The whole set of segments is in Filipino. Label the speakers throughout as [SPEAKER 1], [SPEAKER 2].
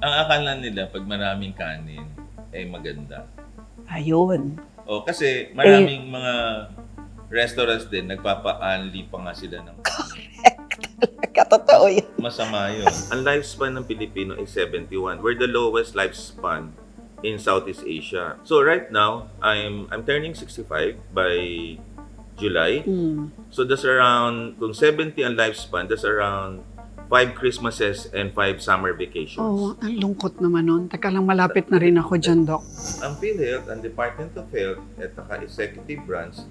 [SPEAKER 1] Ang akala nila pag maraming kanin, maganda.
[SPEAKER 2] Ayun.
[SPEAKER 1] O, kasi maraming mga restaurants din, nagpapa-unli pa nga sila ng
[SPEAKER 2] Katotoo yan.
[SPEAKER 1] masama yun. Ang lifespan ng Pilipino is 71. We're the lowest lifespan in Southeast Asia. So right now, I'm turning 65 by July. So that's around, kung 70 ang lifespan, that's around 5 Christmases and 5 summer vacations.
[SPEAKER 2] Oh, ang lungkot naman nun. Teka lang, malapit na rin ako dyan, Doc.
[SPEAKER 1] Ang PhilHealth, ang Department of Health, at saka executive branch,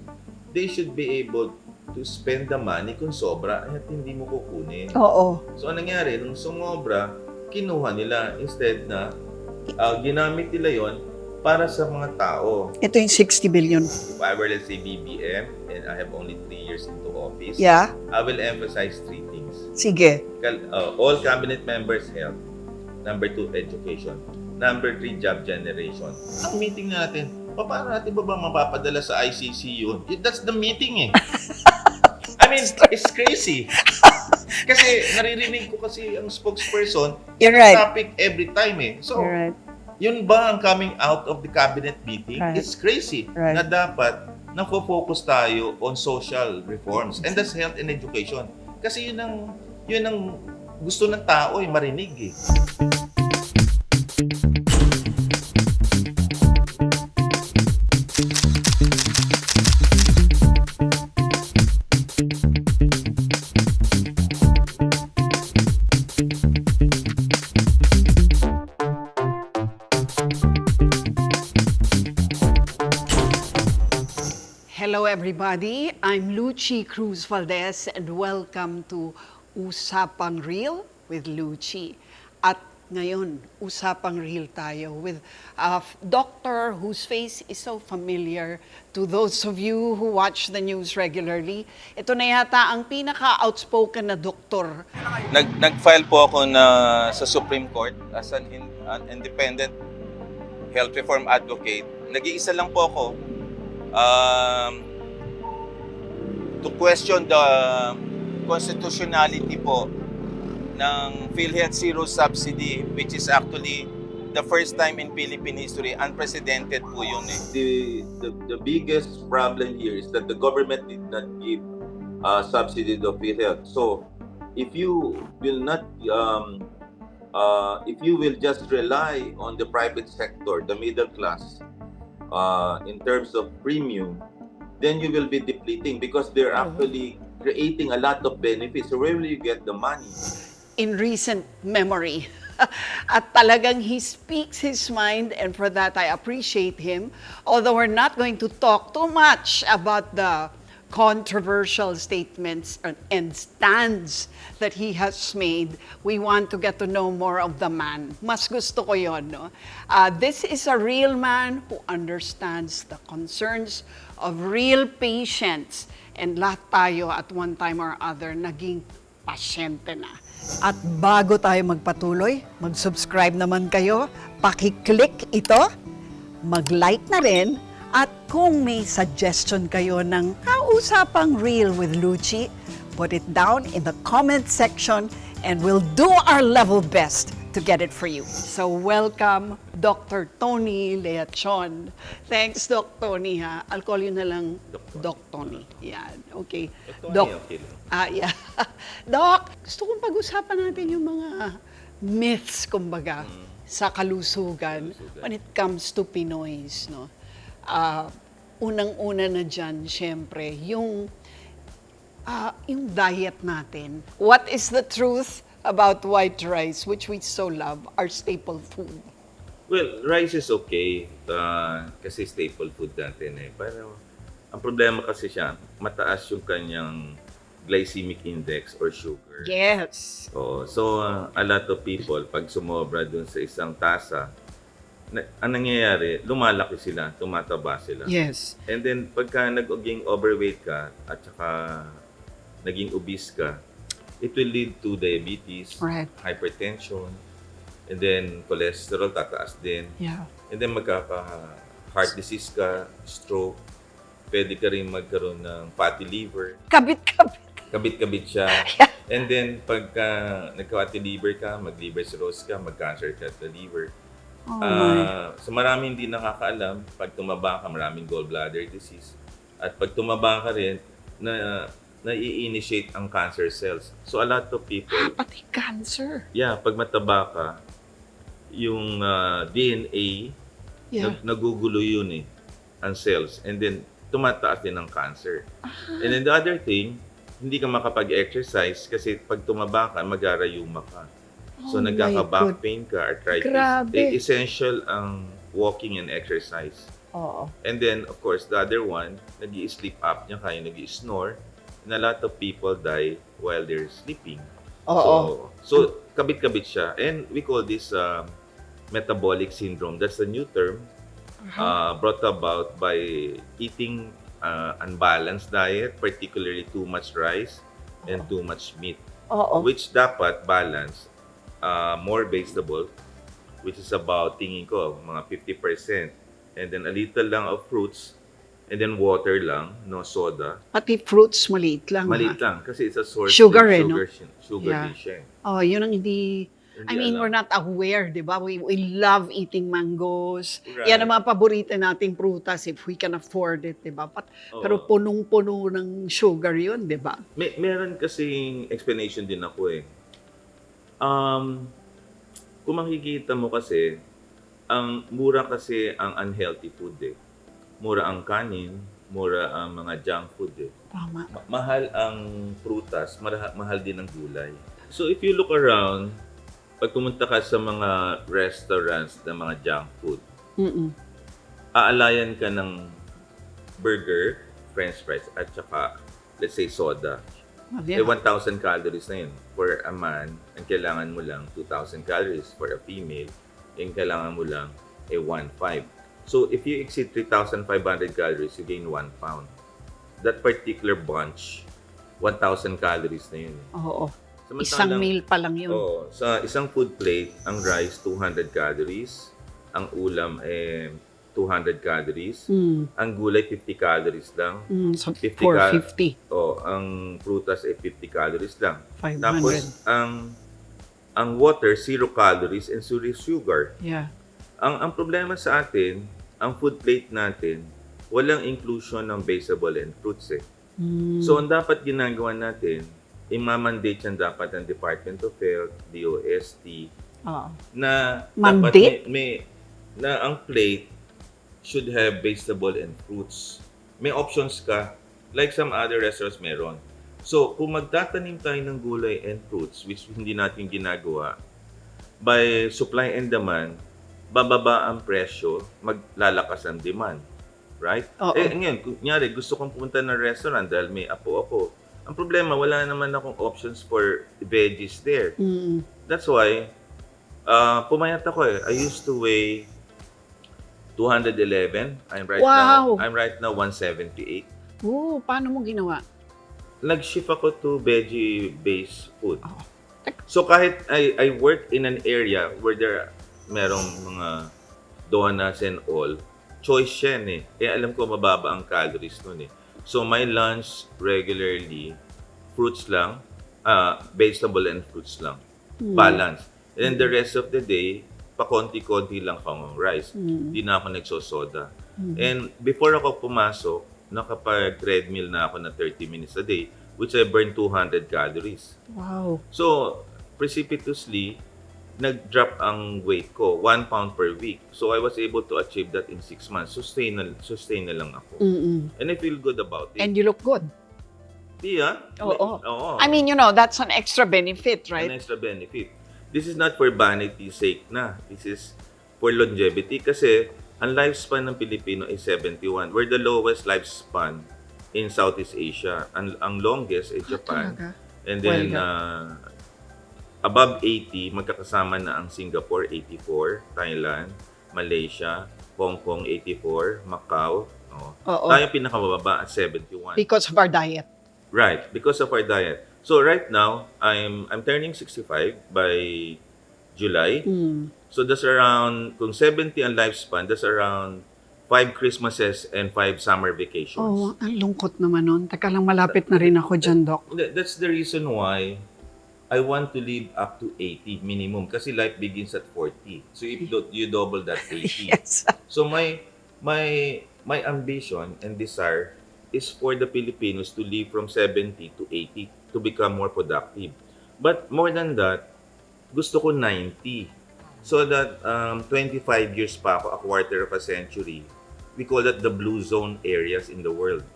[SPEAKER 1] they should be able to spend the money kung sobra at hindi mo kukunin.
[SPEAKER 2] Oo.
[SPEAKER 1] So, anong nangyari? Nung sumobra, kinuha nila instead na ginamit nila yon para sa mga tao.
[SPEAKER 2] Ito yung 60 billion.
[SPEAKER 1] If I were, let's say, BBM, and I have only 3 years into office,
[SPEAKER 2] Yeah.
[SPEAKER 1] I will emphasize 3 things.
[SPEAKER 2] Sige.
[SPEAKER 1] All cabinet members health. Number 2, education. Number 3, job generation. Ang meeting natin, paano natin ba mapapadala sa ICC yun? That's the meeting eh. I mean, it's crazy. Kasi naririnig ko kasi ang spokesperson,
[SPEAKER 2] You're right.
[SPEAKER 1] topic every time eh. So,
[SPEAKER 2] You're right.
[SPEAKER 1] yun ba ang coming out of the cabinet meeting?
[SPEAKER 2] Right.
[SPEAKER 1] It's crazy
[SPEAKER 2] Right.
[SPEAKER 1] na dapat nafo-focus tayo on social reforms and that's health and education. Kasi yun ang gusto ng tao marinig eh.
[SPEAKER 2] Hello everybody, I'm Lucy Cruz Valdez and welcome to Usapang Real with Lucy. At ngayon, Usapang Real tayo with a doctor whose face is so familiar to those of you who watch the news regularly. Ito na yata ang pinaka-outspoken na doktor.
[SPEAKER 1] Nag-file po ako sa Supreme Court as an independent health reform advocate. Nag-iisa lang po ako to question the constitutionality po ng PhilHealth Zero Subsidy, which is actually the first time in Philippine history. Unprecedented po yun eh. The biggest problem here is that the government did not give subsidy to PhilHealth. So if you will not if you will just rely on the private sector, the middle class, in terms of premium, then you will be depleting because they're actually creating a lot of benefits. So where will you get the money?
[SPEAKER 2] In recent memory. At talagang he speaks his mind, and for that I appreciate him. Although we're not going to talk too much about the controversial statements and stands that he has made, we want to get to know more of the man. Mas gusto ko yun, no? This is a real man who understands the concerns of real patients, and lahat tayo at one time or other naging pasyente na. At bago tayo magpatuloy, mag-subscribe naman kayo, paki-click ito, mag-like na rin, at kung may suggestion kayo ng kausapang real with Lucy, put it down in the comment section and we'll do our level best to get it for you. So welcome, Dr. Tony Leachon. Thanks, Doc Tony, ha? I'll call you na lang Doc Tony. Yan, okay. Doc, yeah. Doc, gusto kong pag-usapan natin yung mga myths, kumbaga, sa kalusugan when it comes to Pinoys, no? Unang-una na dyan, syempre, yung diet natin. What is the truth about white rice, which we so love, our staple food?
[SPEAKER 1] Well, rice is okay kasi staple food natin eh. Pero ang problema kasi siya, mataas yung kanyang glycemic index or sugar.
[SPEAKER 2] Yes.
[SPEAKER 1] So a lot of people, pag sumobra dun sa isang tasa, ang nangyayari, lumalaki sila, tumataba sila.
[SPEAKER 2] Yes.
[SPEAKER 1] And then, pagka naging overweight ka at saka naging obese ka, it will lead to diabetes,
[SPEAKER 2] Right.
[SPEAKER 1] hypertension, and then cholesterol tataas din.
[SPEAKER 2] Yeah.
[SPEAKER 1] And then magkaka-heart disease ka, stroke, pwede ka rin magkaroon ng fatty liver,
[SPEAKER 2] Kabit-kabit.
[SPEAKER 1] kabit-kabit siya. And then, pagka nagka-fatty liver ka, mag-liver cirrhosis ka, mag-cancer ka sa liver.
[SPEAKER 2] Oh my.
[SPEAKER 1] So maraming hindi nakakaalam, pag tumaba ka, maraming gallbladder disease. At pag tumaba ka rin, na-i-initiate ang cancer cells. So a lot of people,
[SPEAKER 2] Pati cancer.
[SPEAKER 1] yeah, pag mataba ka, yung DNA,
[SPEAKER 2] Yeah.
[SPEAKER 1] nagugulo yun eh, ang cells. And then, tumataas din ang cancer. And then the other thing, hindi ka makapag-exercise kasi pag tumaba ka, mag-arayuma ka. So,
[SPEAKER 2] Oh my
[SPEAKER 1] nagkaka-back
[SPEAKER 2] God.
[SPEAKER 1] pain ka, arthritis.
[SPEAKER 2] Grabe.
[SPEAKER 1] Essential ang walking and exercise.
[SPEAKER 2] Oo.
[SPEAKER 1] And then, of course, the other one, nag-i-sleep apnea ka, nag-i-snore. And a lot of people die while they're sleeping.
[SPEAKER 2] Oo.
[SPEAKER 1] So kabit-kabit siya. And we call this metabolic syndrome. That's a new term brought about by eating unbalanced diet, particularly too much rice and too much meat.
[SPEAKER 2] Oo.
[SPEAKER 1] Which dapat balance, more vegetable, which is about, tingin ko, mga 50%. And then a little lang of fruits, and then water lang, no soda.
[SPEAKER 2] Pati fruits, maliit lang.
[SPEAKER 1] Maliit
[SPEAKER 2] ha?
[SPEAKER 1] lang kasi it's a source
[SPEAKER 2] Sugar,
[SPEAKER 1] of
[SPEAKER 2] eh, no?
[SPEAKER 1] sugar
[SPEAKER 2] Yeah.
[SPEAKER 1] dish eh.
[SPEAKER 2] Oh, yun ang hindi...
[SPEAKER 1] Hindi
[SPEAKER 2] I mean,
[SPEAKER 1] alam.
[SPEAKER 2] we're not aware, di ba? We love eating mangoes.
[SPEAKER 1] Right.
[SPEAKER 2] Yan ang mga paborito nating prutas if we can afford it, di ba?
[SPEAKER 1] Oo.
[SPEAKER 2] Pero punong-puno ng sugar yun, di ba?
[SPEAKER 1] Meron kasing explanation din ako eh. Kung makikita mo kasi, ang mura kasi ang unhealthy food eh. Mura ang kanin, mura ang mga junk food eh.
[SPEAKER 2] Tama.
[SPEAKER 1] Mahal ang prutas, mahal din ang gulay. So if you look around, pag pumunta ka sa mga restaurants ng mga junk food,
[SPEAKER 2] Mm-mm.
[SPEAKER 1] aalayan ka ng burger, french fries, at saka, let's say, soda.
[SPEAKER 2] Oh,
[SPEAKER 1] Eh,
[SPEAKER 2] yeah.
[SPEAKER 1] 1,000 calories na yun. For a man, ang kailangan mo lang 2,000 calories. For a female, ang kailangan mo lang 1,500. So, if you exceed 3,500 calories, you gain 1 pound. That particular bunch, 1,000 calories na yun.
[SPEAKER 2] Oo.
[SPEAKER 1] Samantalang-
[SPEAKER 2] Isang meal pa lang yun.
[SPEAKER 1] Oo. Sa isang food plate, ang rice 200 calories, ang ulam 200 calories,
[SPEAKER 2] Mm.
[SPEAKER 1] ang gulay 50 calories lang.
[SPEAKER 2] So,
[SPEAKER 1] 50
[SPEAKER 2] 450.
[SPEAKER 1] Ang prutas 50 calories lang.
[SPEAKER 2] 500.
[SPEAKER 1] Tapos ang water 0 calories and 0 sugar.
[SPEAKER 2] Yeah.
[SPEAKER 1] Ang problema sa atin, ang food plate natin, walang inclusion ng vegetable and fruits eh.
[SPEAKER 2] Mm.
[SPEAKER 1] So, ang dapat ginagawa natin, i-mandate yan dapat ng Department of Health, DOST,
[SPEAKER 2] Oo.
[SPEAKER 1] na
[SPEAKER 2] Mandate?
[SPEAKER 1] dapat na ang plate should have vegetable and fruits. May options ka, like some other restaurants meron. So, kung magtatanim tayo ng gulay and fruits, which hindi natin ginagawa, by supply and demand, bababa ang presyo, maglalakas ang demand. Right?
[SPEAKER 2] Oo.
[SPEAKER 1] Ngayon, kunyari, gusto kong pumunta ng restaurant dahil may apo ako. Ang problema, wala naman akong options for veggies there.
[SPEAKER 2] Mm.
[SPEAKER 1] That's why, pumayat ako eh. I used to weigh 211.
[SPEAKER 2] Wow!
[SPEAKER 1] I'm right now 178.
[SPEAKER 2] Oo, paano mo ginawa?
[SPEAKER 1] Nag-shift ako to veggie-based food.
[SPEAKER 2] Oh.
[SPEAKER 1] So kahit I work in an area where merong mga donuts and all, choice yan eh. Alam ko mababa ang calories nun eh. So my lunch regularly, fruits lang, vegetable and fruits lang. Balance. And then the rest of the day, pakonti-konti lang pang rice. Hindi na ako nagsosoda. And before ako pumasok, nakapag-treadmill na ako na 30 minutes a day, which I burn 200 calories.
[SPEAKER 2] Wow.
[SPEAKER 1] So, precipitously, nag-drop ang weight ko, 1 pound per week. So, I was able to achieve that in 6 months. Sustain na lang ako.
[SPEAKER 2] Mm-mm.
[SPEAKER 1] And I feel good about it.
[SPEAKER 2] And you look good.
[SPEAKER 1] Yeah.
[SPEAKER 2] Oo.
[SPEAKER 1] Oo.
[SPEAKER 2] I mean, that's an extra benefit, right?
[SPEAKER 1] An extra benefit. This is not for vanity's sake na. This is for longevity kasi ang lifespan ng Pilipino is 71. We're the lowest lifespan in Southeast Asia. Ang longest is Japan.
[SPEAKER 2] Talaga?
[SPEAKER 1] And then
[SPEAKER 2] Well,
[SPEAKER 1] above 80, magkakasama na ang Singapore 84, Thailand, Malaysia, Hong Kong 84, Macau.
[SPEAKER 2] Oo.
[SPEAKER 1] Tayo pinakamababa at 71.
[SPEAKER 2] Because of our diet.
[SPEAKER 1] Right, because of our diet. So right now, I'm turning 65 by July.
[SPEAKER 2] Mm.
[SPEAKER 1] So that's around, kung 70 ang lifespan, that's around 5 Christmases and 5 summer vacations.
[SPEAKER 2] Oh, ang lungkot naman nun. Teka lang, malapit na rin ako dyan, Doc.
[SPEAKER 1] That's the reason why I want to live up to 80 minimum kasi life begins at 40. So if you double that 80.
[SPEAKER 2] Yes.
[SPEAKER 1] So my ambition and desire is for the Filipinos to live from 70 to 80 to become more productive. But more than that, gusto ko 90. So that 25 years pa ako, a quarter of a century, we call that the blue zone areas in the world.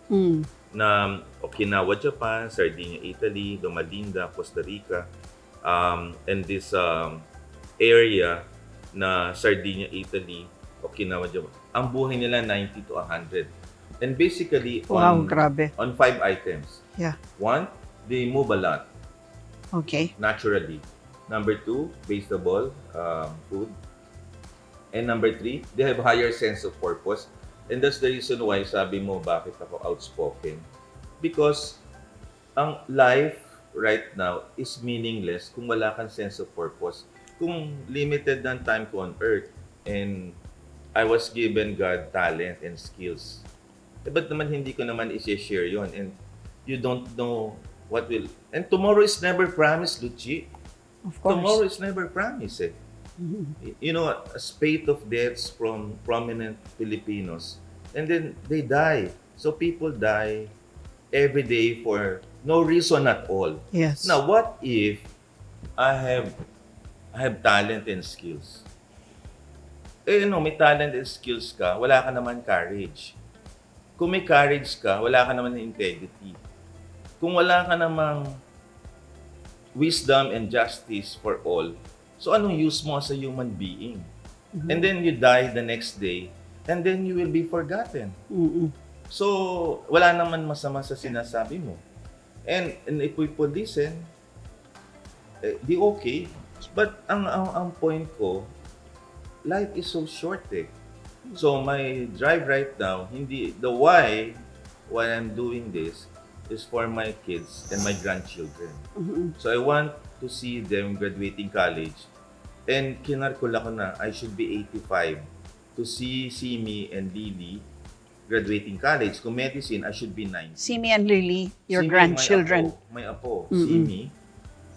[SPEAKER 1] Na Okinawa, Japan, Sardinia, Italy, Loma Linda, Costa Rica, and this area na Sardinia, Italy, Okinawa, Japan. Ang buhay nila 90 to 100. And basically
[SPEAKER 2] Wow, grabe.
[SPEAKER 1] on 5 items.
[SPEAKER 2] Yeah.
[SPEAKER 1] 1, they move a lot
[SPEAKER 2] Okay.
[SPEAKER 1] naturally. Number 2, vegetable, food. And number 3, they have higher sense of purpose. And that's the reason why sabi mo bakit ako outspoken. Because ang life right now is meaningless kung wala kang sense of purpose. Kung limited ng time ko on earth and I was given God talent and skills. Ba't naman hindi ko naman i-share yon and you don't know what will... And tomorrow is never promised, Luchi.
[SPEAKER 2] Of course.
[SPEAKER 1] Tomorrow is never promised eh. You know, a spate of deaths from prominent Filipinos, and then they die. So people die every day for no reason at all.
[SPEAKER 2] Yes.
[SPEAKER 1] Now, what if I have talent and skills? Eh, may talent and skills ka, wala ka naman courage. Kung may courage ka, wala ka naman integrity. Kung wala ka namang wisdom and justice for all, so anong use mo as a human being? And then you die the next day, and then you will be forgotten. So, wala naman masama sa sinasabi mo. And if people listen, di okay. But ang point ko, life is so short eh. So my drive right now, the why I'm doing this is for my kids and my grandchildren. So I want to see them graduating college. And kinarkula ko na I should be 85 to see Simi and Lily graduating college. Kung medicine, I should be 90.
[SPEAKER 2] Simi and Lily, your
[SPEAKER 1] Simi,
[SPEAKER 2] grandchildren.
[SPEAKER 1] My apo. Simi,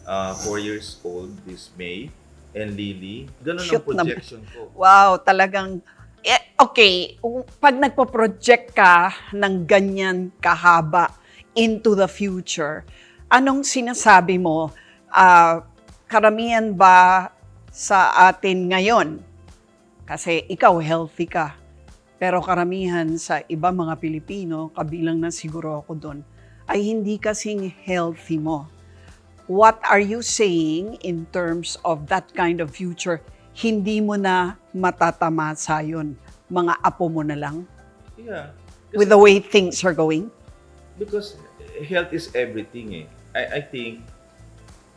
[SPEAKER 1] 4 years old this May. And Lily, ganun ang
[SPEAKER 2] Shoot naman.
[SPEAKER 1] projection ko.
[SPEAKER 2] Wow, talagang... okay, pag nagpo-project ka ng ganyan kahaba into the future, anong sinasabi mo? Karamihan ba sa atin ngayon? Kasi ikaw, healthy ka. Pero karamihan sa iba mga Pilipino, kabilang na siguro ako doon, ay hindi kasing healthy mo. What are you saying in terms of that kind of future? Hindi mo na matatamasa yun. Mga apo mo na lang?
[SPEAKER 1] Yeah.
[SPEAKER 2] With the way things are going?
[SPEAKER 1] Because health is everything eh. I think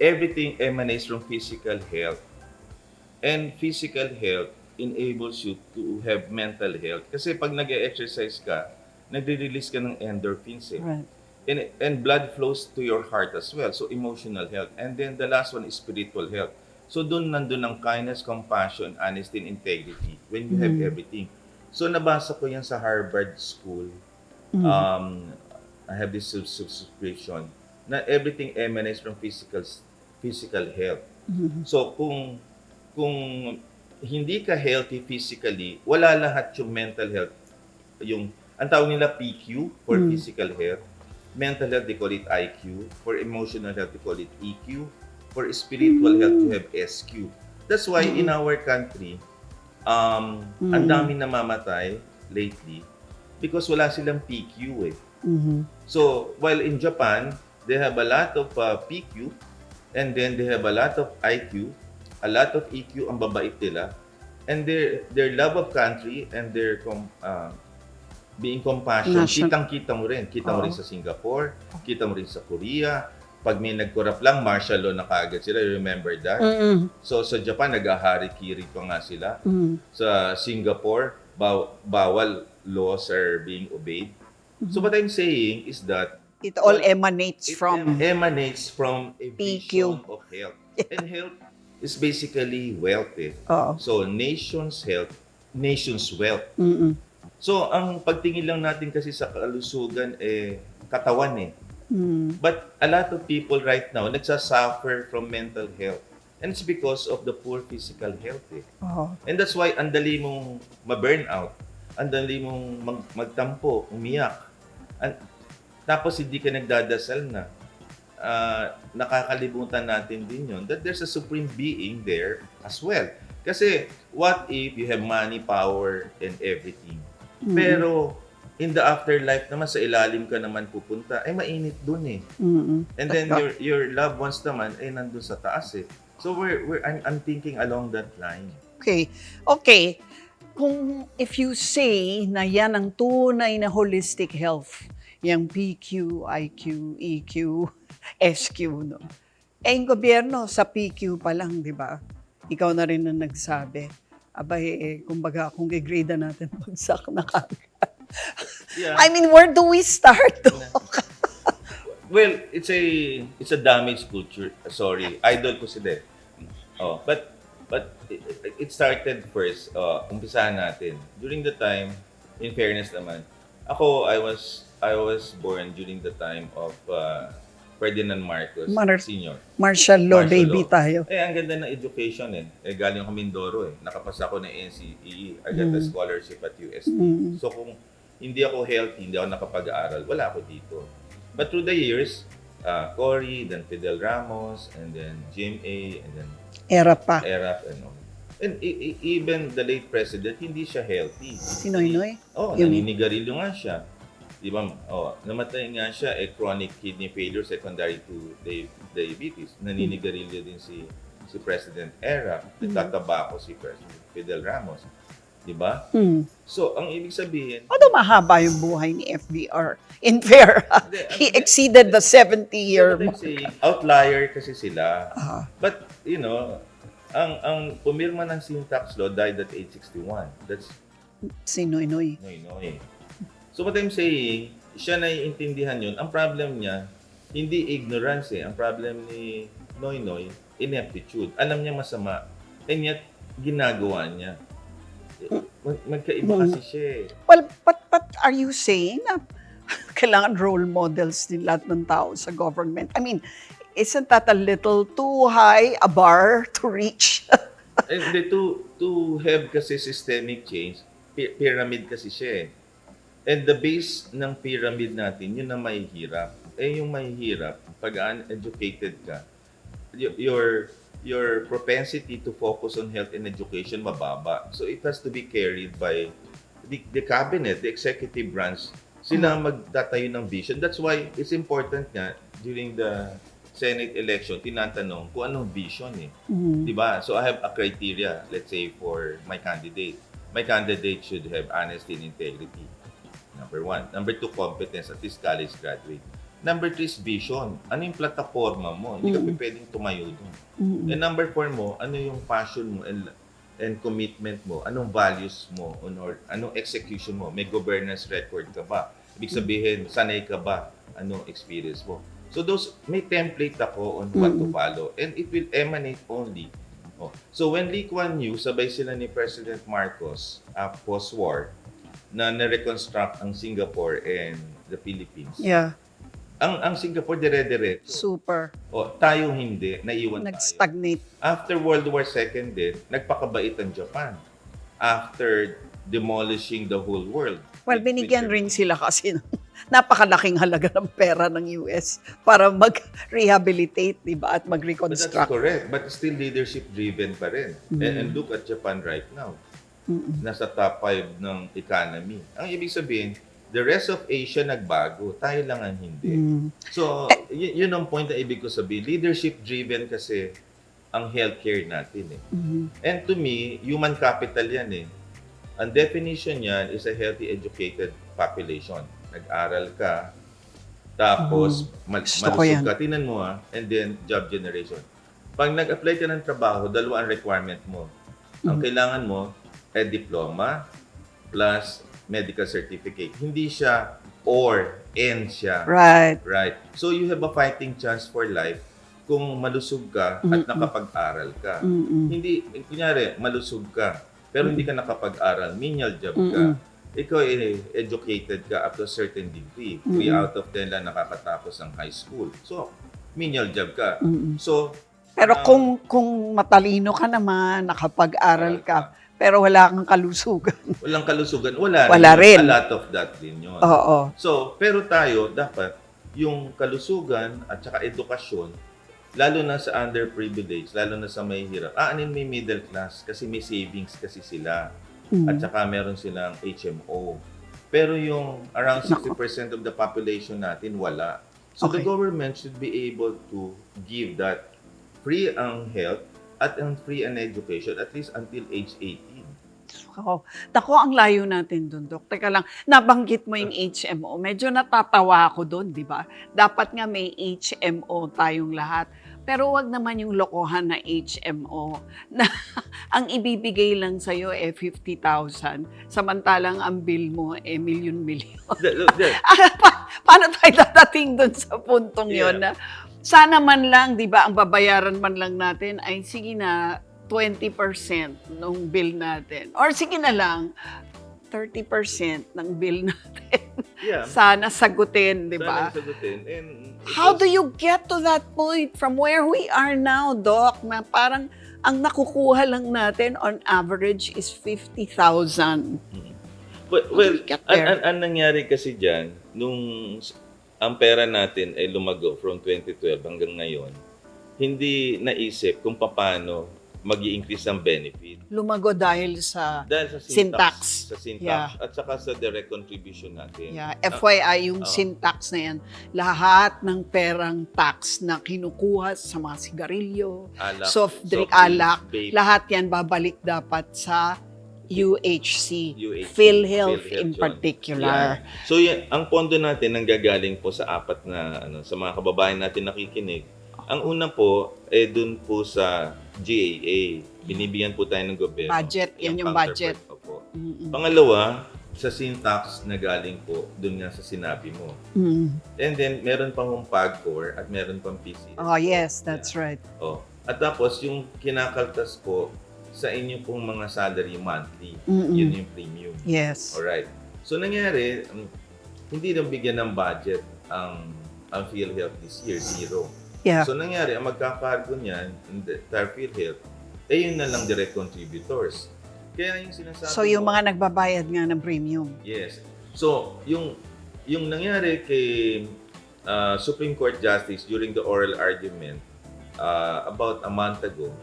[SPEAKER 1] everything emanates from physical health. And physical health enables you to have mental health. Kasi pag nag-exercise ka, nagre-release ka ng endorphins eh.
[SPEAKER 2] Right.
[SPEAKER 1] And blood flows to your heart as well. So emotional health. And then the last one is spiritual health. So doon nandun ang kindness, compassion, honesty, and integrity when you have everything. So nabasa ko yan sa Harvard School. I have this subscription na everything emanates from physical health. So kung hindi ka healthy physically, wala lahat yung mental health. Yung ang tawag nila PQ for physical health. Mental health, they call it IQ. For emotional health, they call it EQ. For spiritual health, you have SQ. That's why in our country, ang dami namamatay lately because wala silang PQ eh. So, while in Japan, they have a lot of PQ and then they have a lot of IQ, a lot of EQ, ang babait nila. And their love of country and their being compassion, kitang-kita mo rin. Kita mo rin sa Singapore, kita mo rin sa Korea. Pag may nagkorap lang, martial law na kaagad sila. You remember that? So sa Japan, nag-ahari-kiri pa nga sila. Sa Singapore, bawal laws are being obeyed. So what I'm saying is that
[SPEAKER 2] It all emanates from
[SPEAKER 1] emanates from a
[SPEAKER 2] PQ.
[SPEAKER 1] vision of health. And health is basically wealth eh. So nation's health, nation's wealth. So, ang pagtingin lang natin kasi sa kalusugan, katawan eh. But a lot of people right now nagsasuffer from mental health. And it's because of the poor physical health.
[SPEAKER 2] Oh.
[SPEAKER 1] And that's why ang dali mong ma-burnout, ang dali mong magtampo, umiyak. Tapos hindi ka nagdadasal na. Nakakalimutan natin din yun that there's a supreme being there as well. Kasi what if you have money, power, and everything? Pero in the afterlife naman, sa ilalim ka naman pupunta, ay mainit dun eh. And then your loved ones naman ay nandun sa taas eh. So I'm thinking along that line.
[SPEAKER 2] Okay. If you say na yan ang tunay na holistic health, yung PQ, IQ, EQ, SQ, no? Eh, yung gobyerno sa PQ pa lang, di ba? Ikaw na rin ang nagsabi. Abay, kumbaga, kung i-grade natin, bagsak na kagad.
[SPEAKER 1] Yeah.
[SPEAKER 2] I mean, where do we start?
[SPEAKER 1] Well, it's a damaged culture. Sorry, idol ko si Deb. Oh, but it started first. Umpisahan natin. During the time, in fairness naman, I was born during the time of Ferdinand Marcos Sr.
[SPEAKER 2] Martial law baby
[SPEAKER 1] law.
[SPEAKER 2] tayo.
[SPEAKER 1] Ang ganda ng education galing ako Mindoro Nakapasa ako ng NCEE. I got a scholarship at UST. So kung hindi ako healthy, hindi ako nakapag-aaral, wala ako dito. But through the years, Cory, then Fidel Ramos, and then GMA, and then
[SPEAKER 2] ERAP, and
[SPEAKER 1] all. And even the late president, hindi siya healthy.
[SPEAKER 2] Si Noynoy?
[SPEAKER 1] Naninigarilyo nga siya. Di ba? Namatay nga siya, chronic kidney failure secondary to diabetes. Naninigarilyo din si President ERAP. Nagtatabako si President Fidel Ramos. Di ba? So, ang ibig sabihin...
[SPEAKER 2] Although mahaba yung buhay ni FBR. In fair, he exceeded the 70-year mark.
[SPEAKER 1] Outlier kasi sila. But, ang pumirma ng sin tax law died at age 61. That's
[SPEAKER 2] si Noynoy.
[SPEAKER 1] So what I'm saying, siya naiintindihan yun. Ang problem niya, hindi ignorance Ang problem ni Noynoy, ineptitude. Alam niya masama. And yet, ginagawa niya. Magkaiba kasi siya
[SPEAKER 2] Well, but are you saying na kailangan role models din lahat ng tao sa government? I mean, isn't that a little too high a bar to reach?
[SPEAKER 1] And to have kasi systemic change, pyramid kasi siya And the base ng pyramid natin, yun ang mahihirap. Yung mahihirap, pag uneducated ka, your propensity to focus on health and education mababa. So it has to be carried by the cabinet, the executive branch. Sila ang magtatayo ng vision. That's why it's important nga during the Senate election, tinatanong kung anong vision Diba? So I have a criteria, let's say, for my candidate. My candidate should have honesty and integrity. Number 1. Number 2, competence, at least college graduate. Number 3 is vision. Ano yung plataforma mo? Hindi ka pwedeng tumayo doon. And number 4 mo, ano yung passion mo and commitment mo? Anong values mo? Or anong execution mo? May governance record ka ba? Ibig sabihin, sanay ka ba? Anong experience mo? So may template ako on what to follow. And it will emanate only. So when Lee Kuan Yew, sabay sila ni President Marcos post-war, na na-reconstruct ang Singapore and the Philippines.
[SPEAKER 2] Yeah.
[SPEAKER 1] Ang Singapore dire-diretso.
[SPEAKER 2] Super.
[SPEAKER 1] Tayo hindi, naiwan tayo.
[SPEAKER 2] Nag-stagnate.
[SPEAKER 1] After World War II din, nagpakabait ang Japan. After demolishing the whole world.
[SPEAKER 2] Well, binigyan rin sila kasi ng napakalaking halaga ng pera ng US para mag-rehabilitate, di ba, at
[SPEAKER 1] But
[SPEAKER 2] mag-reconstruct.
[SPEAKER 1] that's correct. But still leadership-driven pa rin. And look at Japan right now. Nasa top 5 ng economy. Ang ibig sabihin, the rest of Asia nagbago, tayo lang ang hindi. So, yun ang point na ibig ko sabihin. Leadership-driven kasi ang healthcare natin And to me, human capital yan Ang definition yan is a healthy, educated population. Nag-aral ka, tapos malusog ka. Tinan mo and then job generation. Pag nag-apply ka ng trabaho, dalawa ang requirement mo. Ang kailangan mo, diploma plus medical certificate. Hindi siya or and siya.
[SPEAKER 2] Right.
[SPEAKER 1] So you have a fighting chance for life kung malusog ka at nakapag-aral ka. Hindi, kunyari, malusog ka, pero hindi ka nakapag-aral, menial job ka, ikaw educated ka up to a certain degree. 3 out of 10 lang nakakatapos ng high school. So, menial job ka. So,
[SPEAKER 2] Pero kung matalino ka naman, nakapag-aral ka, pero wala kang kalusugan.
[SPEAKER 1] walang kalusugan, wala
[SPEAKER 2] Rin.
[SPEAKER 1] A lot of that din yun.
[SPEAKER 2] Oo.
[SPEAKER 1] So, pero tayo, dapat yung kalusugan at saka edukasyon, lalo na sa underprivileged, lalo na sa may hirap. Anin may middle class kasi may savings kasi sila. At saka meron silang HMO. Pero yung around 60% of the population natin, wala. So the
[SPEAKER 2] Okay.
[SPEAKER 1] government should be able to give that free ang health at ang free ang education at least until age 18.
[SPEAKER 2] Ako, ang layo natin doon, Dok. Teka lang, nabanggit mo yung HMO. Medyo natatawa ako doon, di ba? Dapat nga may HMO tayong lahat. Pero wag naman yung lokohan na HMO na ang ibibigay lang sa'yo 50,000. Samantalang ang bill mo milyon-milyon. Paano tayo dadating doon sa puntong yon na sana man lang, di ba, ang babayaran man lang natin ay sige na 20% ng bill natin. Or sige na lang, 30% ng bill natin.
[SPEAKER 1] Yeah.
[SPEAKER 2] Sana sagutin, di ba?
[SPEAKER 1] Sana sagutin. And
[SPEAKER 2] How do you get to that point from where we are now, Doc, na parang ang nakukuha lang natin on average is 50,000?
[SPEAKER 1] Well,
[SPEAKER 2] get there?
[SPEAKER 1] ang nangyari kasi dyan, nung ang pera natin ay lumago from 2012 hanggang ngayon, hindi naisip kung paano mag-i-increase ang benefit.
[SPEAKER 2] Lumago dahil sa
[SPEAKER 1] Dahil sa
[SPEAKER 2] syntax.
[SPEAKER 1] Sa syntax
[SPEAKER 2] Yeah.
[SPEAKER 1] at saka sa direct contribution natin.
[SPEAKER 2] Yeah, FYI, yung syntax na yan, lahat ng perang tax na kinukuha sa mga sigarilyo,
[SPEAKER 1] Alak,
[SPEAKER 2] soft drink,
[SPEAKER 1] soft drinks,
[SPEAKER 2] alak,
[SPEAKER 1] vape.
[SPEAKER 2] lahat yan babalik dapat sa UHC,
[SPEAKER 1] UHC,
[SPEAKER 2] PhilHealth in
[SPEAKER 1] yun.
[SPEAKER 2] particular.
[SPEAKER 1] Yeah. So ang pondo natin nanggagaling po sa apat na sa mga kababayan natin nakikinig. Ang una po dun po sa GAA. Binibigyan po tayo ng gobyerno.
[SPEAKER 2] Budget, yan yung budget.
[SPEAKER 1] Opo. Pangalawa, sa syntax na galing po dun nga sa sinabi mo. And then meron pang PAGCOR at meron pang PCS.
[SPEAKER 2] Oh, yes, that's right.
[SPEAKER 1] Oh. At tapos yung kinakaltas po sa inyo pong mga salary monthly. Yun yung premium.
[SPEAKER 2] Yes.
[SPEAKER 1] Alright. So nangyari, hindi nang bigyan ng budget ang PhilHealth this year, zero.
[SPEAKER 2] Yeah.
[SPEAKER 1] So nangyari, ang magkakargo niyan, the PhilHealth, yun na lang direct contributors. Kaya yung sinasabi
[SPEAKER 2] So yung
[SPEAKER 1] mo,
[SPEAKER 2] mga nagbabayad nga ng premium.
[SPEAKER 1] yes. So yung nangyari kay Supreme Court Justice during the oral argument about a month ago,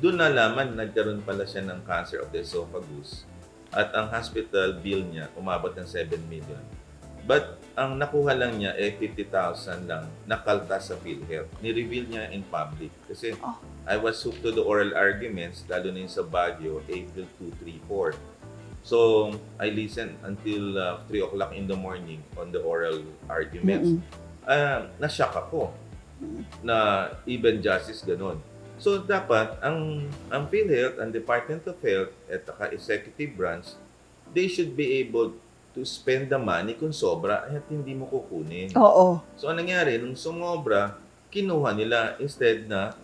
[SPEAKER 1] doon nalaman nagkaroon pala siya ng cancer of the esophagus at ang hospital bill niya umabot ng 7 million. But ang nakuha lang niya 50,000 lang nakaltas sa PhilHealth. Ni-reveal niya in public kasi I was hooked to the oral arguments lalo na yung sa Baguio, April 2, 3, 4. So I listened until 3 o'clock in the morning on the oral arguments. Na-shock ako na even justice ganun. So dapat ang PhilHealth, ang Department of Health at saka executive branch, they should be able to spend the money kung sobra at hindi mo kukunin.
[SPEAKER 2] Oo.
[SPEAKER 1] So anong nangyari, nung sumobra, kinuha nila instead na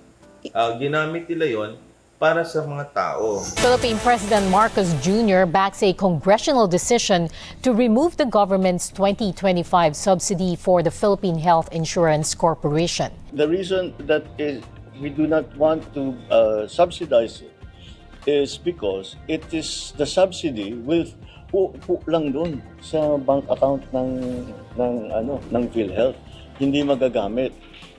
[SPEAKER 1] ginamit nila yon para sa mga tao.
[SPEAKER 3] Philippine President Marcos Jr. backs a congressional decision to remove the government's 2025 subsidy for the Philippine Health Insurance Corporation.
[SPEAKER 4] The reason that is we do not want to subsidize it is because it is the subsidy will lang doon sa bank account ng PhilHealth. Hindi magagamit.